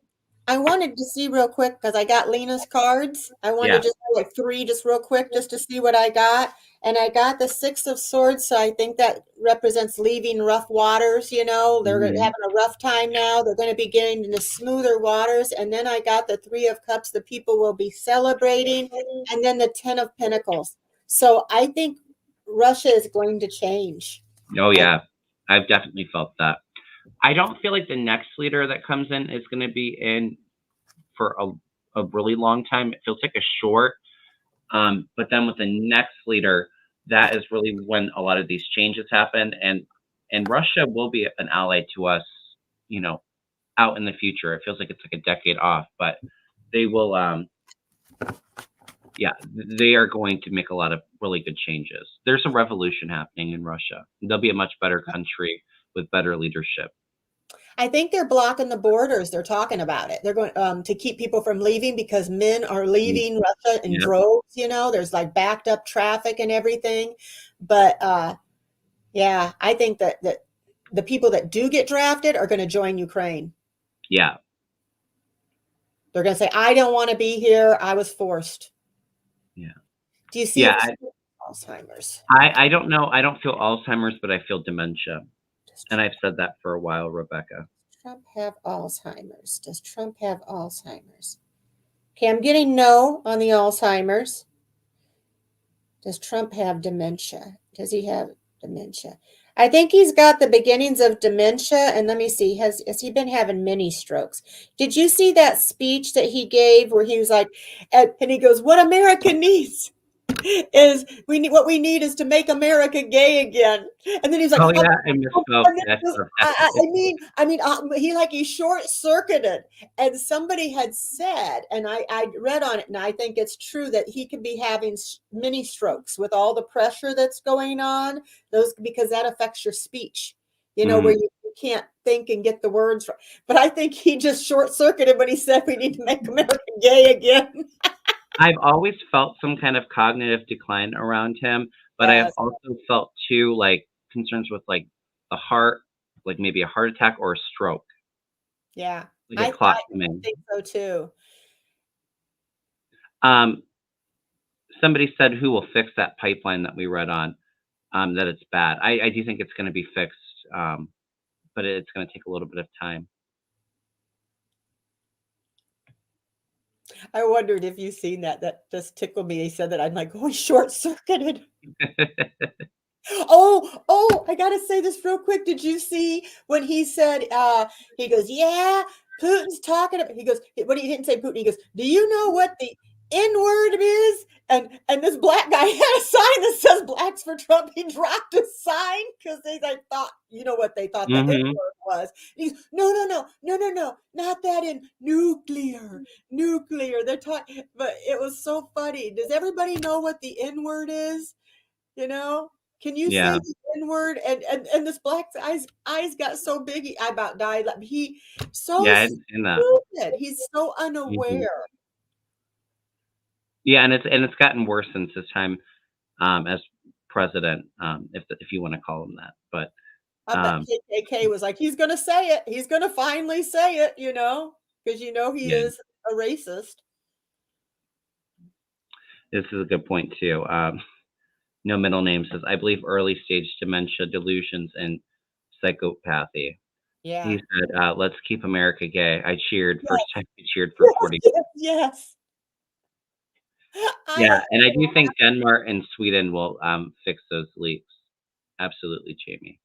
I wanted to see real quick because I got Lena's cards. I wanted to just like 3 just real quick just to see what I got. And I got the 6 of Swords, so I think that represents leaving rough waters, you know. They're having a rough time now. They're going to be getting into smoother waters. And then I got the 3 of Cups. The people will be celebrating. And then the 10 of Pentacles. So I think Russia is going to change. Oh, yeah. I've definitely felt that. I don't feel like the next leader that comes in is going to be in for a really long time. It feels like a short. But then with the next leader, that is really when a lot of these changes happen. And Russia will be an ally to us, you know, out in the future. It feels like it's like a decade off, but they will, they are going to make a lot of really good changes. There's a revolution happening in Russia. They'll be a much better country with better leadership. I think they're blocking the borders. They're talking about it. They're going to keep people from leaving because men are leaving Russia in droves. You know, there's like backed up traffic and everything. But yeah, I think that the people that do get drafted are going to join Ukraine. Yeah. They're going to say, I don't want to be here. I was forced. Yeah. Do you see Alzheimer's? I don't know. I don't feel Alzheimer's, but I feel dementia. And I've said that for a while, Rebecca. Does Trump have Alzheimer's? Does Trump have Alzheimer's? Okay, I'm getting no on the Alzheimer's. Does Trump have dementia? Does he have dementia? I think he's got the beginnings of dementia. And let me see, has he been having mini strokes? Did you see that speech that he gave where he was like, and he goes, what America needs is what we need is to make America gay again. And then he's like, he short circuited. And somebody had said, and I read on it, and I think it's true that he could be having mini strokes with all the pressure that's going on. Because that affects your speech, you know, where you can't think and get the words right. But I think he just short circuited when he said we need to make America gay again. I've always felt some kind of cognitive decline around him, but I've also felt too like concerns with like the heart, like maybe a heart attack or a stroke. Yeah, like I think so too. Somebody said who will fix that pipeline that we read on, that it's bad. I do think it's going to be fixed, but it's going to take a little bit of time. I wondered if you've seen that. That just tickled me. He said that I'm like going short-circuited. Oh, I got to say this real quick. Did you see when he said, he goes, yeah, Putin's talking about, he goes, what he didn't say Putin. He goes, do you know what N-word is, and this black guy had a sign that says "Blacks for Trump." He dropped a sign because they thought, you know what they thought the Mm-hmm. N-word was. He's no, not that in nuclear. They're talking, but it was so funny. Does everybody know what the N-word is? You know, can you say Yeah. the N-word? And this black's eyes got so big, I about died. He so Yeah, I hadn't seen that. stupid. He's so Mhm. unaware. Yeah, and it's gotten worse since his time as president, if you want to call him that. But I bet um, KKK was like, he's going to say it. He's going to finally say it, because he yeah, is a racist. this is a good point too. No middle name says, I believe early stage dementia, delusions, and psychopathy. He Yeah. said, let's keep America gay. I cheered. Yes, First time I cheered for yes, 40. yes, yes. I Yeah, and I do think Denmark and Sweden will fix those leaks. Absolutely, Jamie.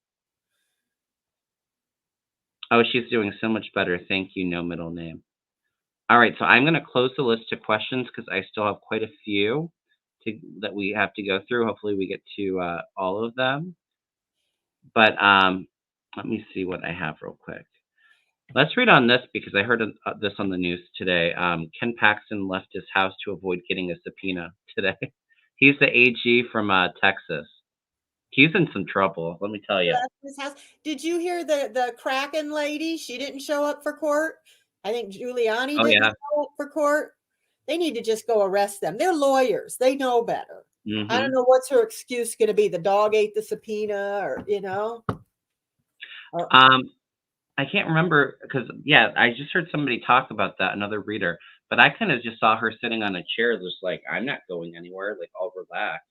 Oh, she's doing so much better. Thank you, no middle name. All right, so I'm going to close the list of questions because I still have quite a few that we have to go through. Hopefully, we get to all of them. But let me see what I have real quick. Let's read on this because I heard this on the news today. Ken Paxton left his house to avoid getting a subpoena today. He's the AG from Texas. He's in some trouble, let me tell you. left his house. Did you hear the Kraken lady? She didn't show up for court. I think Giuliani Oh didn't yeah. show up for court. They need to just go arrest them. They're lawyers. They know better. I don't Hmm. know what's her excuse going to be. The dog ate the subpoena, or I can't remember because yeah, I just heard somebody talk about that, another reader, but I kind of just saw her sitting on a chair, just like I'm not going anywhere, like all relaxed.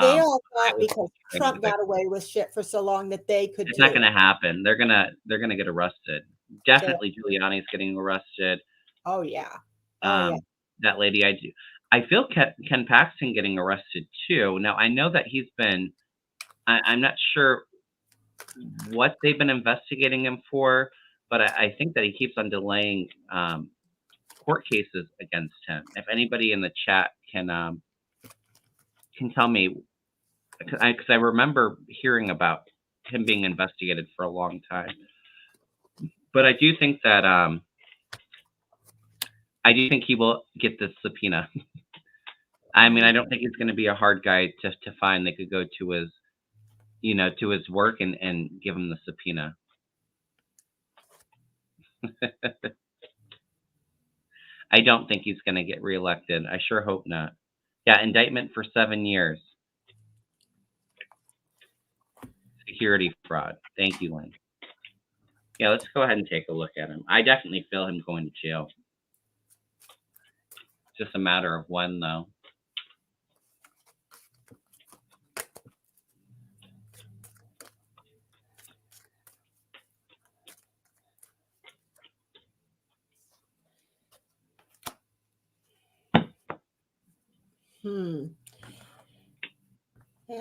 they all I thought was because kind of Trump got away with shit for so long that they could It's not too. going to happen. They're gonna get arrested. They, Definitely, Giuliani's getting arrested. oh yeah, oh yeah. Um, that lady, I feel Ken Paxton getting arrested too. Now I know that he's been. I'm not sure what they've been investigating him for, but I think that he keeps on delaying court cases against him. If anybody in the chat can tell me, because I remember hearing about him being investigated for a long time. But I do think that I do think he will get this subpoena. I mean, I don't think he's going to be a hard guy to find. They could go to his, to his work and give him the subpoena. I don't think he's going to get reelected. I sure hope not. Yeah, indictment for 7 years. Security fraud. Thank you, Lynn. Yeah, let's go ahead and take a look at him. I definitely feel him going to jail. It's just a matter of when, though.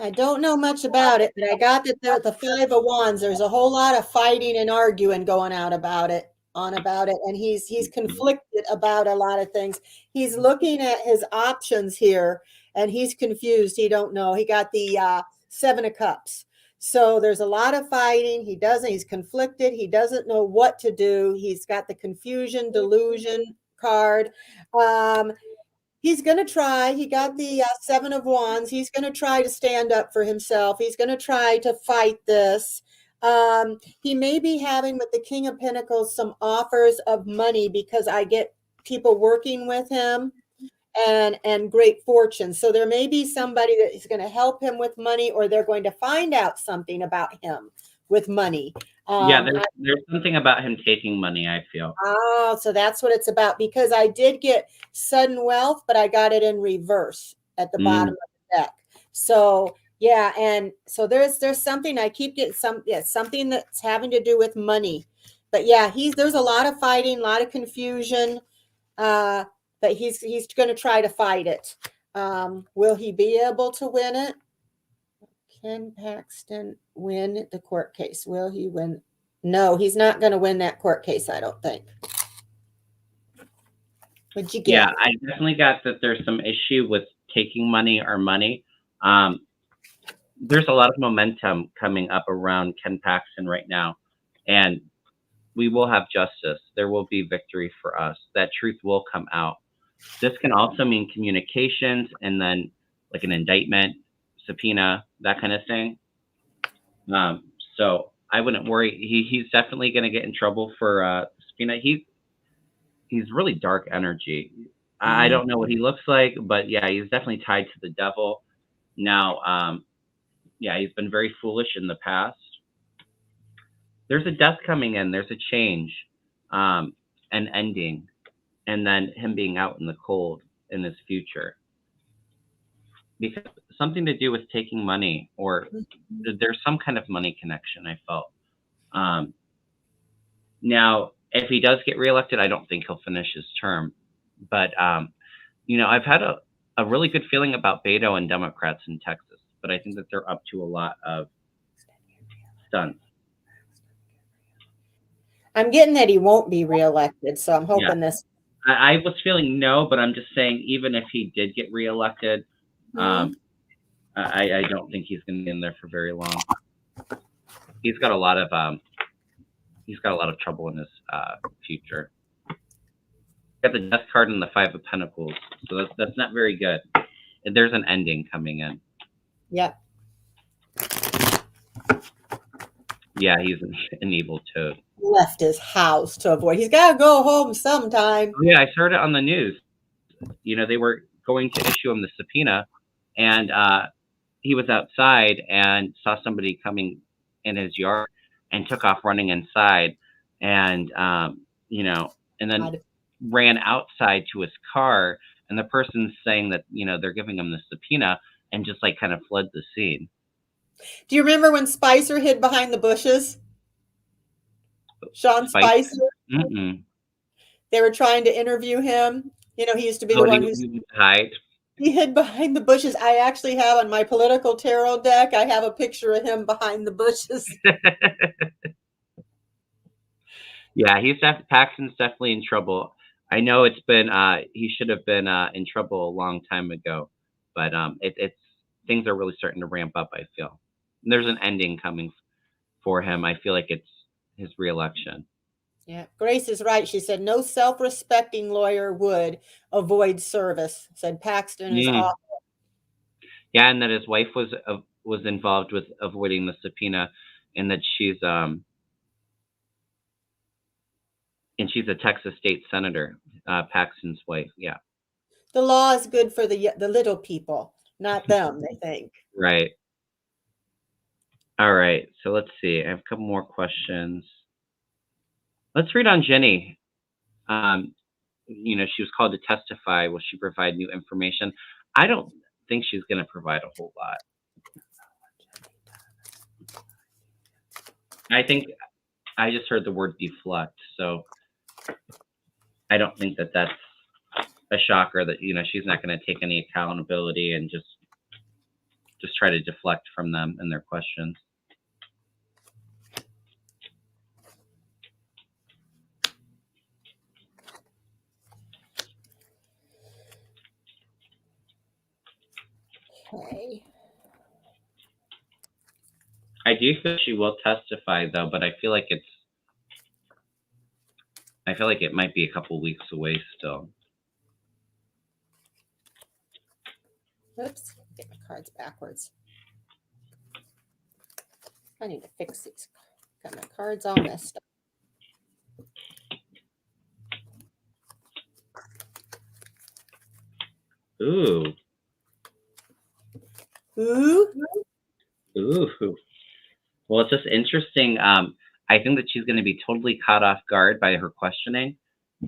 I don't know much about it, but I got that the Five of Wands. There's a whole lot of fighting and arguing going on about it, and he's conflicted about a lot of things. He's looking at his options here, and he's confused. He don't know. He got the Seven of Cups, so there's a lot of fighting. He's conflicted. He doesn't know what to do. He's got the confusion, delusion card. He's going to try. He got the Seven of Wands. He's going to try to stand up for himself. He's going to try to fight this. He may be having with the King of Pentacles some offers of money because I get people working with him and great fortune. So there may be somebody that is going to help him with money, or they're going to find out something about him with money. Yeah, there's something about him taking money, I feel. Oh, so that's what it's about, because I did get sudden wealth, but I got it in reverse at the bottom of the deck. So yeah, and so there's something I keep getting something that's having to do with money. But yeah, there's a lot of fighting, a lot of confusion. But he's going to try to fight it. Will he be able to win it? Can Paxton win the court case? Will he win? No, he's not going to win that court case, I don't think. What'd you Yeah, get? I definitely got that there's some issue with taking money or money. Um, there's a lot of momentum coming up around Ken Paxton right now, and we will have justice. There will be victory for us. That truth will come out. This can also mean communications and then like an indictment, subpoena, that kind of thing. Um, so I wouldn't worry. He's definitely going to get in trouble for subpoena. He's really dark energy. I Mm. don't know what he looks like, but yeah, he's definitely tied to the devil. Now, yeah, he's been very foolish in the past. There's a death coming in. There's a change, um, an ending, and then him being out in the cold in his future. Because something to do with taking money, or there's some kind of money connection. I felt. Um, Now, if he does get reelected, I don't think he'll finish his term. But I've had a really good feeling about Beto and Democrats in Texas, but I think that they're up to a lot of stunts. I'm getting that he won't be reelected, so I'm Yeah, hoping this. I was feeling no, but I'm just saying, even if he did get reelected, Mhm. um, I don't think he's going to be in there for very long. He's got a lot of trouble in his future. Got the death card and the Five of Pentacles, so that's not very good. There's an ending coming in. Yep. Yeah, he's an evil toad. Left his house to avoid. He's got to go home sometime. Oh, yeah, I heard it on the news. They were going to issue him the subpoena, and he was outside and saw somebody coming in his yard and took off running inside, and and then ran outside to his car. And the person's saying that they're giving him the subpoena, and just like kind of fled the scene. Do you remember when Spicer hid behind the bushes? Sean Spicer. Mm-mm. They were trying to interview him. He used to be Oh, the one he who's would hide. he hid behind the bushes. I actually have on my political tarot deck, I have a picture of him behind the bushes. Yeah, Paxton's definitely in trouble. I know it's been he should have been in trouble a long time ago, but it's things are really starting to ramp up. I feel there's an ending coming for him. I feel like it's his reelection. Yeah, Grace is right. She said no self-respecting lawyer would avoid service. Said Paxton is Mm. off. Yeah, and that his wife was involved with avoiding the subpoena, and that she's a Texas state senator, Paxton's wife. Yeah, The law is good for the little people, not them, they think. right. All right, so let's see. I have a couple more questions. Let's read on Ginny. She was called to testify. Will she provide new information? I don't think she's going to provide a whole lot. I think I just heard the word deflect, so I don't think that that's a shocker that she's not going to take any accountability and just try to deflect from them and their questions. Okay. I do feel she will testify though, but I feel like it might be a couple weeks away still. Oops, get my cards backwards. I need to fix these. Got my cards all messed up. Ooh. Well, it's just interesting. I think that she's going to be totally caught off guard by her questioning,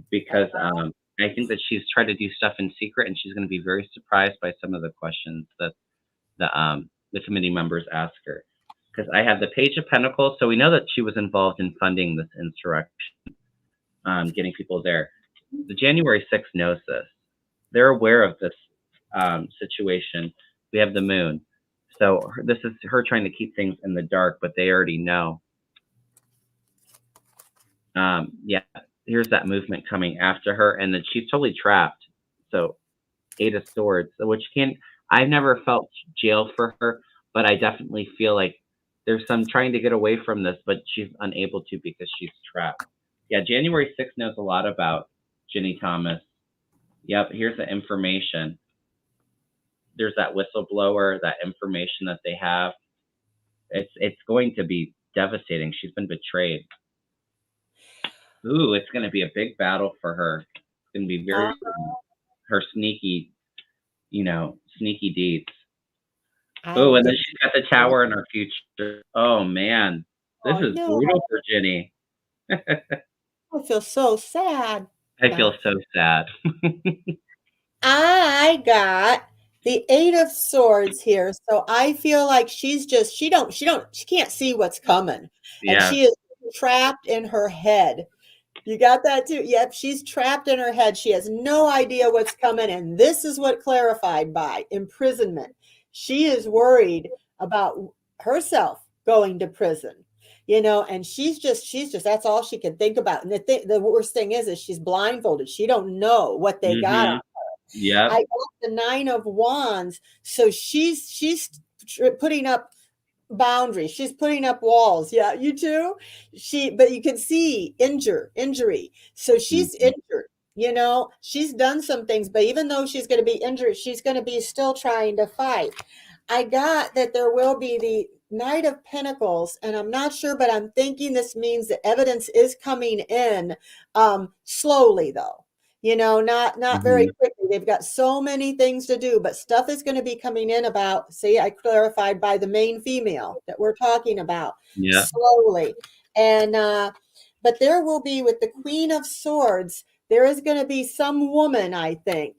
because I think that she's tried to do stuff in secret, and she's going to be very surprised by some of the questions that the committee members ask her. Because I have the Page of Pentacles, so we know that she was involved in funding this insurrection, getting people there. The January 6th knows this. They're aware of this situation. We have the Moon. So this is her trying to keep things in the dark, but they already know. Yeah, here's that movement coming after her, and then she's totally trapped. So 8 of Swords, which I've never felt jail for her, but I definitely feel like there's some trying to get away from this, but she's unable to because she's trapped. Yeah, January 6th knows a lot about Ginny Thomas. Yep, here's the information. There's that whistleblower, that information that they have. It's going to be devastating. She's been betrayed. Ooh, it's going to be a big battle for her. It's going to be very her sneaky, sneaky deeds. Oh, and then she's got the tower in her future. Oh man, this is brutal for Ginny. I feel so sad. I feel so sad. I got the 8 of Swords here, so I feel like she can't see what's coming, and she is trapped in her head. You got that too? Yep, she's trapped in her head. She has no idea what's coming, and this is what clarified by imprisonment. She is worried about herself going to prison, and she's just that's all she can think about. And the worst thing is she's blindfolded. She don't know what they got on her. Yeah, I got the 9 of Wands, so she's putting up boundaries. She's putting up walls. Yeah, you too. But you can see injury. So she's injured. She's done some things, but even though she's going to be injured, she's going to be still trying to fight. I got that there will be the Knight of Pentacles, and I'm not sure, but I'm thinking this means that evidence is coming in slowly, though. Not very quickly. They've got so many things to do, but stuff is going to be coming in about, see, I clarified by the main female that we're talking about slowly. And, but there will be with the Queen of Swords, there is going to be some woman, I think,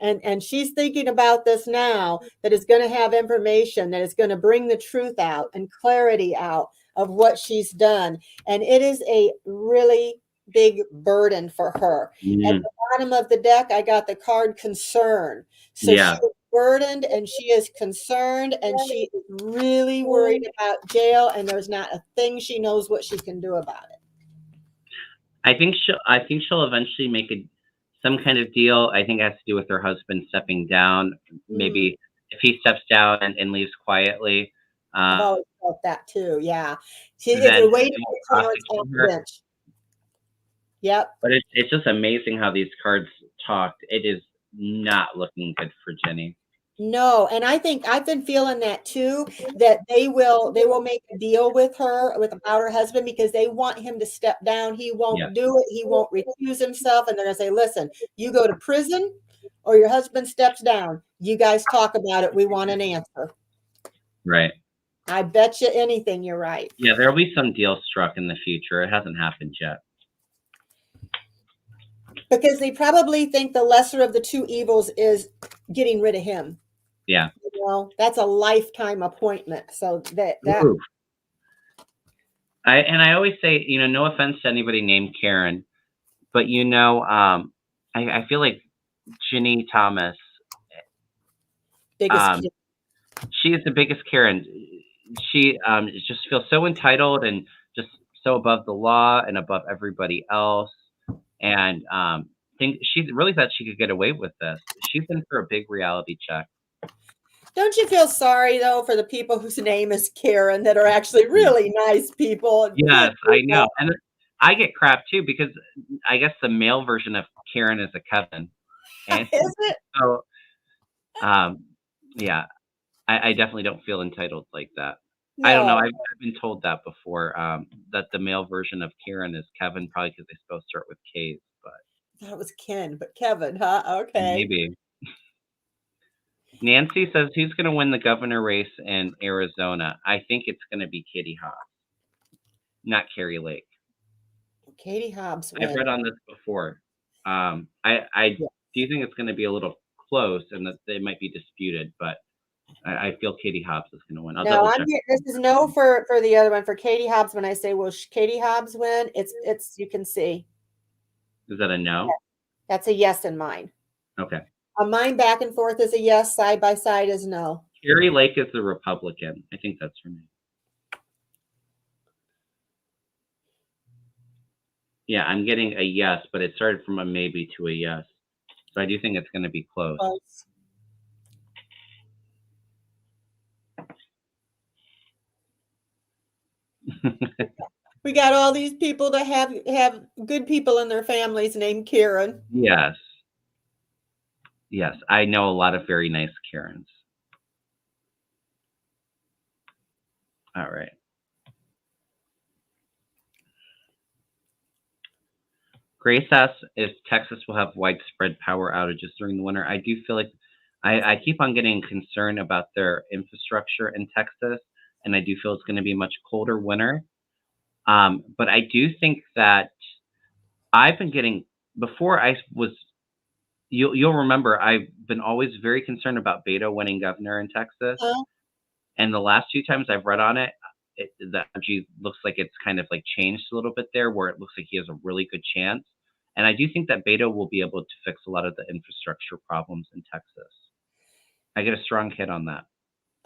and she's thinking about this now, that is going to have information that is going to bring the truth out and clarity out of what she's done. And it is a really big burden for her. At the bottom of the deck, I got the card concern. So she is burdened and she is concerned and she is really worried about jail, and there's not a thing she knows what she can do about it. I think she'll eventually make some kind of deal. I think it has to do with her husband stepping down. Maybe if he steps down and leaves quietly. I've always felt that too. Yeah, she's waiting for clearance off the bench. Yep. But it's just amazing how these cards talked. It is not looking good for Ginny. No, and I think I've been feeling that too, that they will make a deal with her, about her husband, because they want him to step down. He won't do it. He won't recuse himself. And they're going to say, listen, you go to prison or your husband steps down. You guys talk about it. We want an answer. Right. I bet you anything you're right. Yeah, there'll be some deal struck in the future. It hasn't happened yet. Because they probably think the lesser of the two evils is getting rid of him. Yeah. That's a lifetime appointment. So that I always say, no offense to anybody named Karen, but I feel like Ginny Thomas, she is the biggest Karen. She just feels so entitled and just so above the law and above everybody else. And she really thought she could get away with this. She's in for a big reality check. Don't you feel sorry, though, for the people whose name is Karen that are actually really nice people? Yes, I know. And I get crap, too, because I guess the male version of Karen is a Kevin. And is it? So, yeah, I definitely don't feel entitled like that. No. I don't know. I've been told that before, that the male version of Karen is Kevin, probably because they both start with K's. But that was Ken, but Kevin, huh? Okay. Maybe. Nancy says, who's going to win the governor race in Arizona? I think it's going to be Katie Hobbs, not Carrie Lake. Katie Hobbs. I've read on this before. I do think it's going to be a little close and that they might be disputed, but I feel Katie Hobbs is going to win. This is no for the other one. For Katie Hobbs, when I say, will Katie Hobbs win? It's you can see. Is that a no? Yeah. That's a yes in mine. Okay. On mine, back and forth is a yes. Side by side is no. Carrie Lake is the Republican. I think that's her name. Yeah, I'm getting a yes, but it started from a maybe to a yes. So I do think it's going to be close. Close. We got all these people that have good people in their families named Karen. Yes. Yes, I know a lot of very nice Karens. All right. Grace asks if Texas will have widespread power outages during the winter. I do feel like I keep on getting concerned about their infrastructure in Texas, and I do feel it's going to be a much colder winter. But I do think that I've been getting before I was. You'll remember I've been always very concerned about Beto winning governor in Texas, Huh? and the last 2 times I've read on it, the energy looks like it's kind of like changed a little bit there, where it looks like he has a really good chance. And I do think that Beto will be able to fix a lot of the infrastructure problems in Texas. I get a strong hit on that.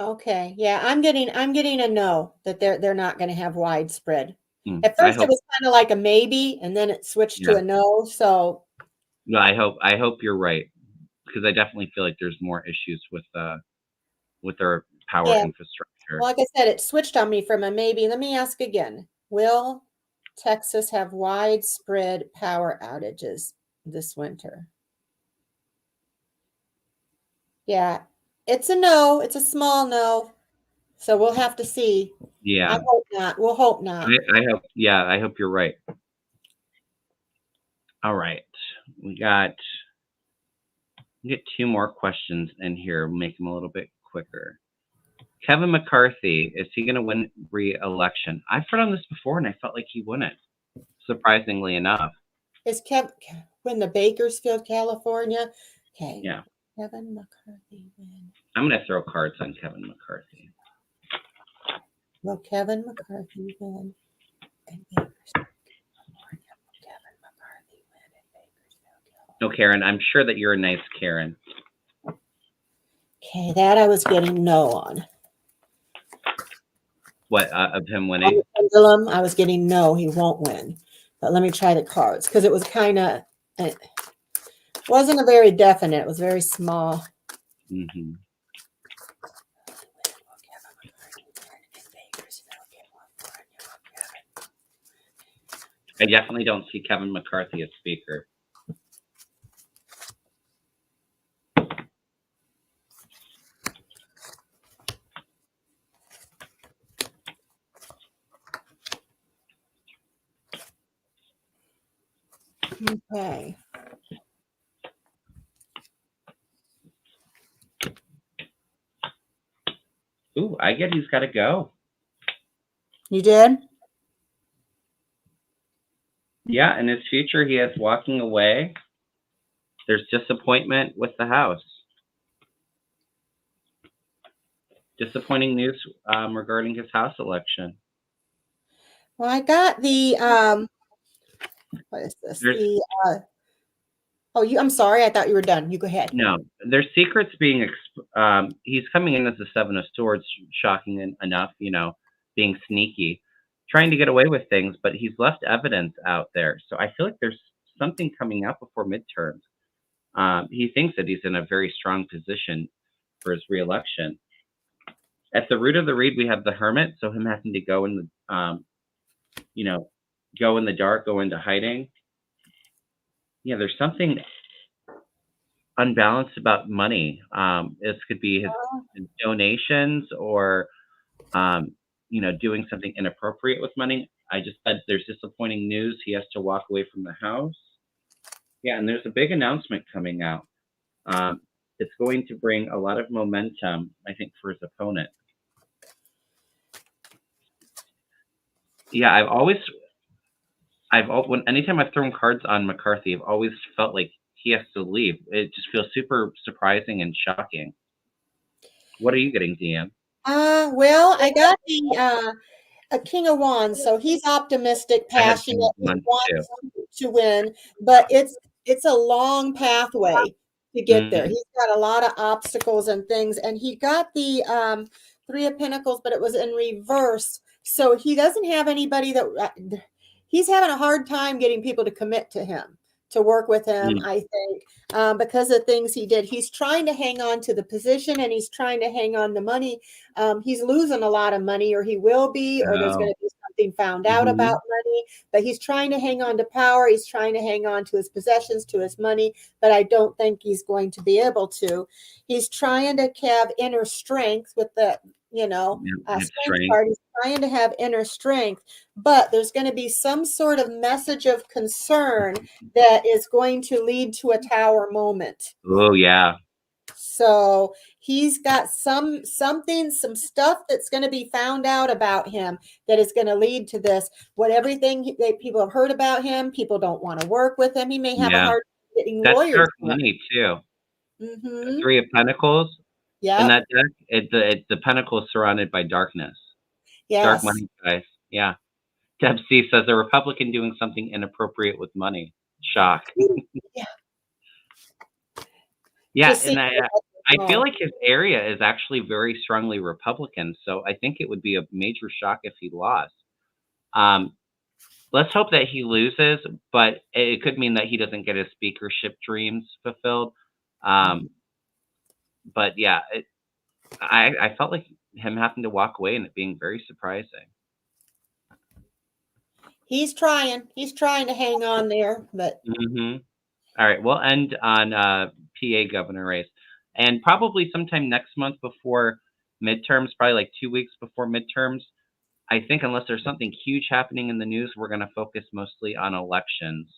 Okay. Yeah, I'm getting a no that they're not going to have widespread. At I first it hope, was kind of like a maybe and then it switched to yeah. a no. So No, I hope you're right, because I definitely feel like there's more issues with their power yeah, infrastructure. like I said, it switched on me from a maybe. Let me ask again. Will Texas have widespread power outages this winter? Yeah, it's a no. It's a small no. So we'll have to see. I Yeah, hope not. We'll hope not. I hope. Yeah, I hope you're right. All right, we got 2 more questions in here. Make them a little bit quicker. Kevin McCarthy, is he going to win re-election? I've heard on this before, and I felt like he wouldn't. Surprisingly enough, Is when the Bakersfield, California? Okay. yeah. Kevin McCarthy win. I'm going to throw cards on Kevin McCarthy. Will Kevin McCarthy win in Bakersfield, California? Will Kevin McCarthy win in Bakersfield, California? No, Karen, I'm sure that you're a nice Karen. Okay, that I was getting no on. What, of him On winning? the pendulum, I was getting no, he won't win. But let me try the cards because it was kind of, it wasn't a very definite. It was very small. Mm-hmm. I definitely don't see Kevin McCarthy as speaker. Okay. Ooh, I get he's got to go. You did? Yeah, in his future, he has walking away. There's disappointment with the House. Disappointing news regarding his House election. Well, I got the what is this? I'm sorry. I thought you were done. You go ahead. No, there's secrets being. He's coming in as the 7 of Swords, shocking enough. Being sneaky, trying to get away with things, but he's left evidence out there. So I feel like there's something coming out before midterms. He thinks that he's in a very strong position for his reelection. At the root of the read, we have the Hermit, so him having to go in the, go in the dark, go into hiding. Yeah, there's something unbalanced about money. This could be his donations or, doing something inappropriate with money. I just said there's disappointing news. He has to walk away from the House. Yeah, and there's a big announcement coming out. It's going to bring a lot of momentum, I think, for his opponent. Yeah, anytime I've thrown cards on McCarthy, I've always felt like he has to leave. It just feels super surprising and shocking. What are you getting, Deann? Well, I got the a King of Wands, so he's optimistic, passionate, he wants to win, but it's a long pathway to get there. He's got a lot of obstacles and things, and he got the 3 of Pentacles, but it was in reverse. So he doesn't have anybody that he's having a hard time getting people to commit to him, to work with him, I think, because of things he did. He's trying to hang on to the position, and he's trying to hang on the money. He's losing a lot of money, or he will be, or there's going Oh. to be something found out about money. But he's trying to hang on to power. He's trying to hang on to his possessions, to his money. But I don't think he's going to be able to. He's trying to have inner strength with the, strength part. He's trying to have inner strength, but there's going to be some sort of message of concern that is going to lead to a tower moment. Oh, yeah. So he's got some stuff that's going to be found out about him that is going to lead to this. Everything that people have heard about him, people don't want to work with him. He may have a hard time getting That's lawyers. dark money too. The Three of Pentacles. Yeah. In that deck, the Pentacles surrounded by darkness. Yes. Dark money, guys. Yeah. Deb C says a Republican doing something inappropriate with money. Shock. Yeah. Yeah, and I feel like his area is actually very strongly Republican, so I think it would be a major shock if he lost. Let's hope that he loses, but it could mean that he doesn't get his speakership dreams fulfilled. But yeah, I felt like him having to walk away and it being very surprising. He's trying to hang on there, but. All right, we'll end on PA governor race, and probably sometime next month before midterms, probably like 2 weeks before midterms. I think unless there's something huge happening in the news, we're going to focus mostly on elections,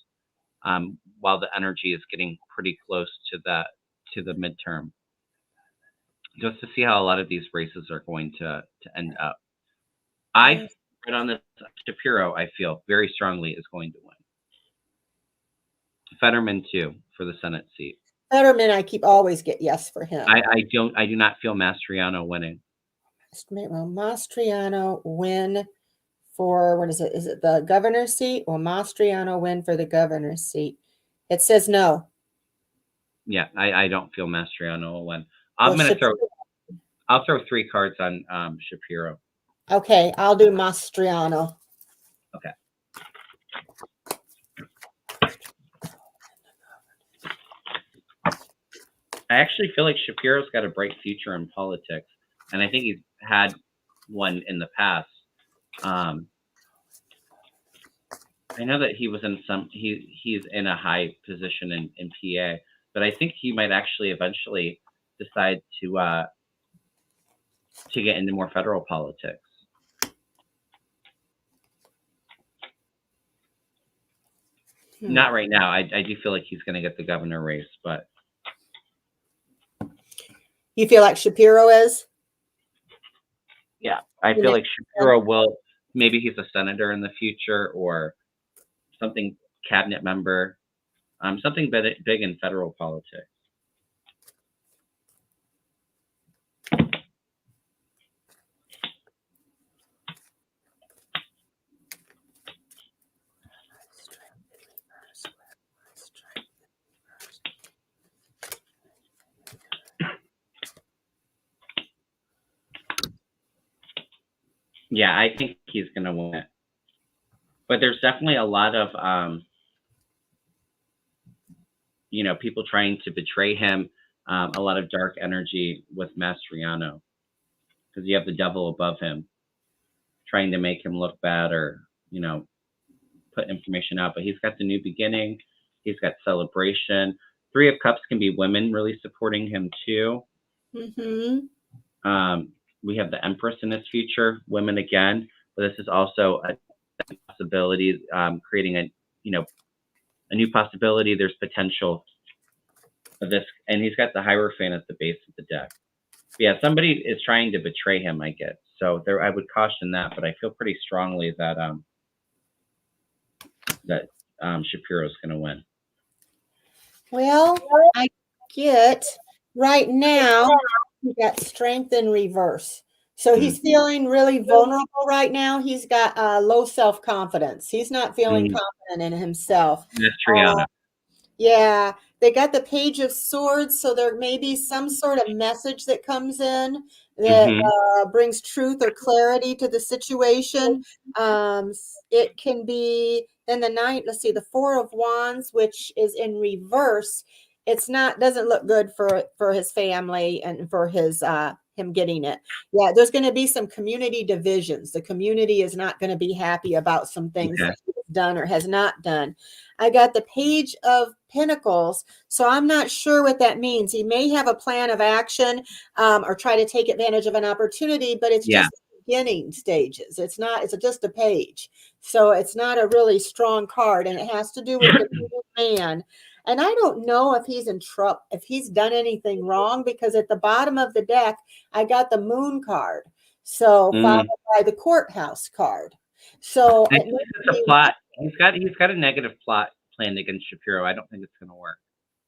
while the energy is getting pretty close to the midterm, just to see how a lot of these races are going to end up. I read on this Shapiro, I feel very strongly is going to win. Fetterman too for the Senate seat. Fetterman, I always get yes for him. I do not feel Mastriano winning. Well, Mastriano win for, what is it? Is it the governor's seat? Will Mastriano win for the governor's seat? It says no. Yeah, I don't feel Mastriano will win. I'll throw 3 cards on Shapiro. Okay, I'll do Mastriano. Okay. I actually feel like Shapiro's got a bright future in politics, and I think he's had one in the past. I know that he was he's in a high position in PA, but I think he might actually eventually decide to get into more federal politics. Not right now. I do feel like he's going to get the governor race, but. You feel like Shapiro is? Yeah, I feel like Shapiro will. Maybe he's a senator in the future or something, cabinet member, something big in federal politics. Yeah, I think he's going to win it. But there's definitely a lot of, people trying to betray him, a lot of dark energy with Mastriano. Because you have the devil above him trying to make him look bad or, put information out. But he's got the new beginning. He's got celebration. 3 of Cups can be women really supporting him too. We have the Empress in his future, women again, but this is also a possibility, creating a new possibility. There's potential of this, and he's got the Hierophant at the base of the deck. But yeah, somebody is trying to betray him, I get. So I would caution that, but I feel pretty strongly that Shapiro's going to win. Well, I get right now. He got strength in reverse. So he's feeling really vulnerable right now. He's got low self-confidence. He's not feeling confident in himself. Yeah, they got the Page of Swords, so there may be some sort of message that comes in that Mm-hmm. brings truth or clarity to the situation. It can be in the night. Let's see, the Four of Wands, which is in reverse. It's not doesn't look good for his family and for his him getting it. Yeah, there's going to be some community divisions. The community is not going to be happy about some things Okay. that he has done or has not done. I got the Page of Pentacles, so I'm not sure what that means. He may have a plan of action or try to take advantage of an opportunity, but it's Yeah. just beginning stages. It's not, it's just a page. So it's not a really strong card, and it has to do with the man. And I don't know if he's in trouble, if he's done anything wrong, because at the bottom of the deck, I got the moon card. So followed Mm. by the courthouse card. So I it think may it's a be, plot. He's got a negative plot planned against Shapiro. I don't think it's going to work.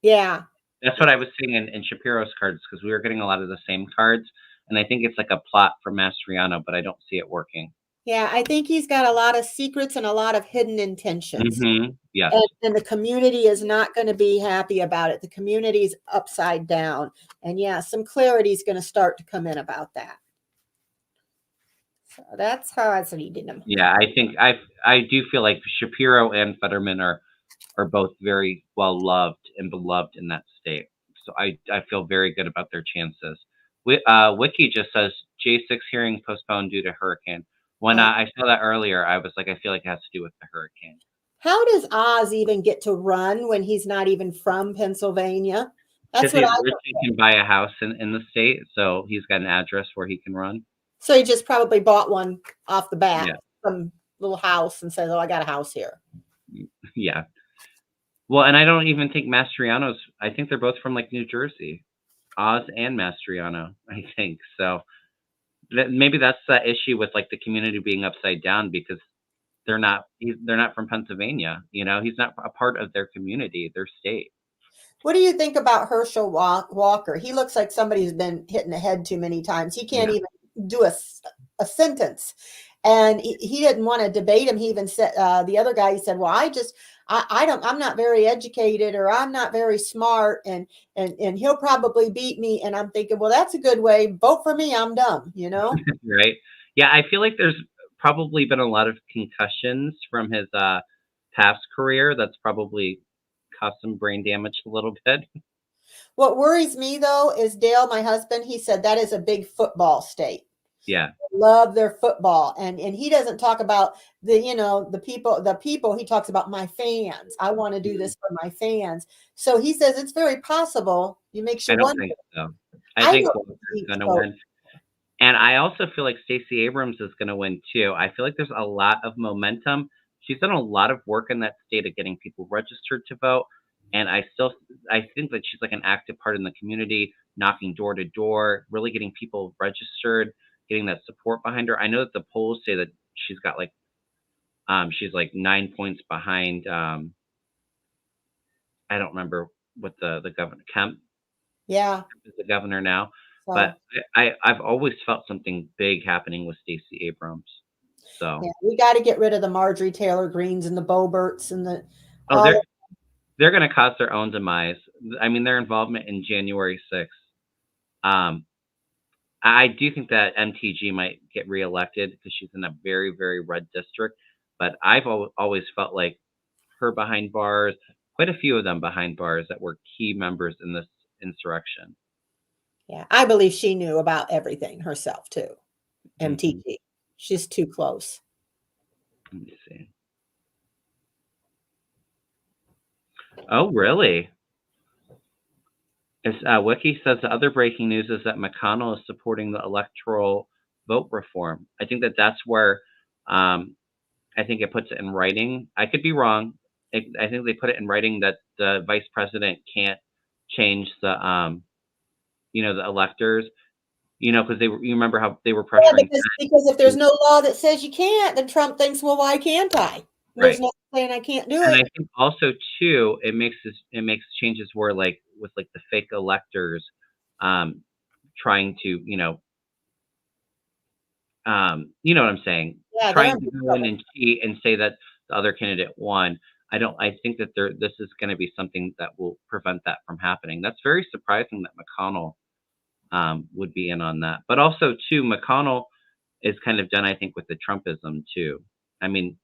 yeah. That's what I was seeing in Shapiro's cards, because we were getting a lot of the same cards, and I think it's like a plot for Mastriano, but I don't see it working. Yeah, I think he's got a lot of secrets and a lot of hidden intentions. Mm-hmm. Yes. And the community is not going to be happy about it. The community's upside down. And yeah, some clarity is going to start to come in about that. So that's how I said he did them. Yeah, I think I do feel like Shapiro and Fetterman are both very well loved and beloved in that state. So I feel very good about their chances. Wiki just says J6 hearing postponed due to hurricane. When I saw that earlier, I was like, I feel like it has to do with the hurricane. How does Oz even get to run when he's not even from Pennsylvania? That's Because what he's I rich and can buy a house in the state, so he's got an address where he can run. So he just probably bought one off the bat, Yeah, some little house, and says, "Oh, I got a house here." yeah. Well, and I don't even think Mastriano's. I think they're both from like New Jersey, Oz and Mastriano. I think so. Maybe that's the issue with like the community being upside down, because they're not from Pennsylvania. He's not a part of their community, their state. What do you think about Herschel Walker? He looks like somebody who's been hit in the head too many times. He can't Yeah, even do a sentence. And he didn't want to debate him. He even said, the other guy, he said, well, I'm not very educated, or I'm not very smart, and he'll probably beat me. And I'm thinking, well, that's a good way. Vote for me. I'm dumb, right. Yeah, I feel like there's probably been a lot of concussions from his past career. That's probably caused some brain damage a little bit. What worries me though is Dale, my husband, he said that is a big football state. Yeah, Love their football, and he doesn't talk about the people. He talks about my fans. I want to do this for my fans. So he says it's very possible. It makes I you don't wonder. think so. I I think don't Walker's think going to so. win. And I also feel like Stacey Abrams is going to win too. I feel like there's a lot of momentum. She's done a lot of work in that state of getting people registered to vote. And I think that she's like an active part in the community, knocking door to door, really getting people registered, getting that support behind her. I know that the polls say that she's got like, she's like 9 points behind. I don't remember what the governor, Kemp Yeah. is the governor now. So But I've always felt something big happening with Stacey Abrams. So, yeah, we got to get rid of the Marjorie Taylor Greens and the Boberts and the oh, all. they're going to cause their own demise. I mean, their involvement in January 6th. Um, I do think that MTG might get reelected because she's in a very, very red district. But I've always felt like her behind bars, quite a few of them behind bars that were key members in this insurrection. Yeah, I believe she knew about everything herself too. Mhm. MTG, she's too close. Let me see. Oh, really? Wiki says the other breaking news is that McConnell is supporting the electoral vote reform. I think that that's where I think it puts it in writing. I could be wrong. I think they put it in writing that the vice president can't change the electors, because you remember how they were Yeah, pressuring. because if there's no law that says you can't, then Trump thinks, well, why can't I? There's Right. no saying I can't do And it. I think also too, it makes changes where like with like the fake electors, trying to, you know what I'm saying? Yeah, they're Trying in to big go in trouble. and cheat and say that the other candidate won. I think that this is going to be something that will prevent that from happening. That's very surprising that McConnell would be in on that. But also, too, McConnell is kind of done, I think, with the Trumpism, too. I mean,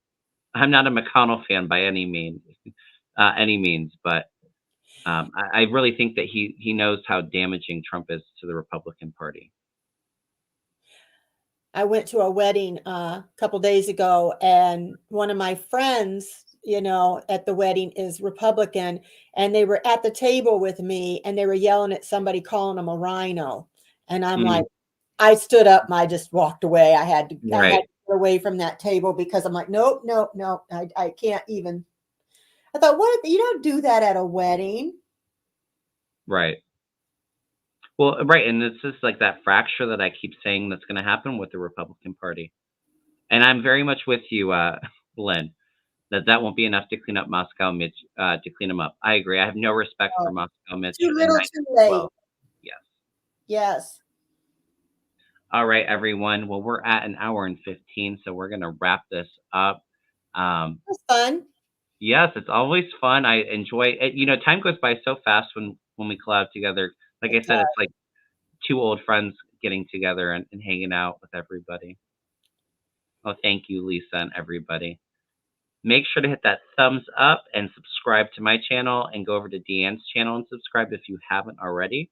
I'm not a McConnell fan by any means, but I really think that he knows how damaging Trump is to the Republican Party. I went to a wedding a couple days ago, and one of my friends, at the wedding is Republican, and they were at the table with me, and they were yelling at somebody, calling them a rhino. And I'm like, I stood up and I just walked away. I had to Right. get away from that table because I'm like, nope, nope, nope. I can't even. I thought, what? You don't do that at a wedding. Right. Well, right, and it's just like that fracture that I keep saying that's going to happen with the Republican Party. And I'm very much with you, Lynn, that won't be enough to clean up Moscow Mitch, to clean him up. I agree. I have no respect for Moscow Mitch, Too and little, neither too as late. well. Yes. Yes. All right, everyone. Well, we're at an hour and 15, so we're going to wrap this up. That's fun. Yes, it's always fun. I enjoy it. Time goes by so fast when we collab together. Like I said, it's like two old friends getting together and hanging out with everybody. Oh, thank you, Lisa, and everybody. Make sure to hit that thumbs up and subscribe to my channel, and go over to Deann's channel and subscribe if you haven't already.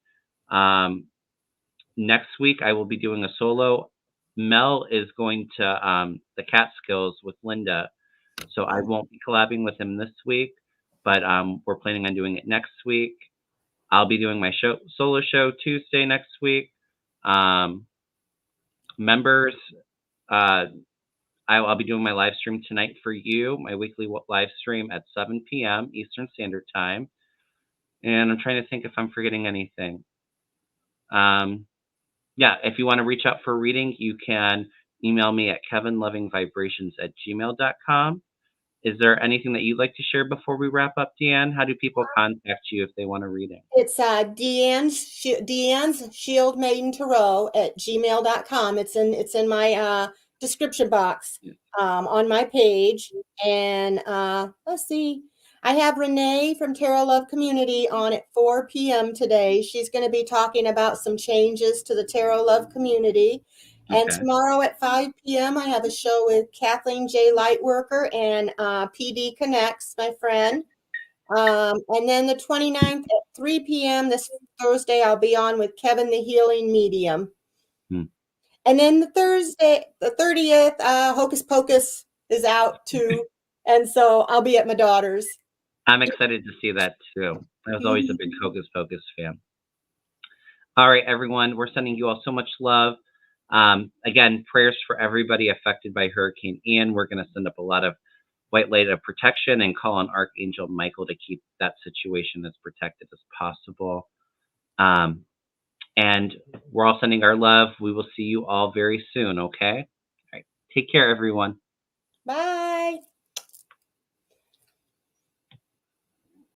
Next week, I will be doing a solo. Mel is going to the Catskills with Linda, so I won't be collabing with him this week, but we're planning on doing it next week. I'll be doing my solo show Tuesday next week. Members, I'll be doing my live stream tonight for you, my weekly live stream at 7 p.m. Eastern Standard Time. And I'm trying to think if I'm forgetting anything. Yeah, if you want to reach out for a reading, you can email me at kevinlovingvibrations@gmail.com. Is there anything that you'd like to share before we wrap up, Deann? How do people contact you if they want a reading? It's Deann's Shield Maiden Tarot at gmail.com. It's in my description box on my page. And let's see. I have Renee from Tarot Love Community on at 4 p.m. today. She's going to be talking about some changes to the Tarot Love Community. And tomorrow at 5 p.m., I have a show with Kathleen J. Lightworker and PD Connects, my friend. And then the 29th at 3 p.m. this Thursday, I'll be on with Kevin the Healing Medium. And then the Thursday, the 30th, Hocus Pocus is out too. And so I'll be at my daughter's. I'm excited to see that too. I was always a big Hocus Pocus fan. All right, everyone, we're sending you all so much love. Again, prayers for everybody affected by Hurricane Ian. We're going to send up a lot of white light of protection and call on Archangel Michael to keep that situation as protected as possible. And we're all sending our love. We will see you all very soon, okay? All right. Take care, everyone. Bye.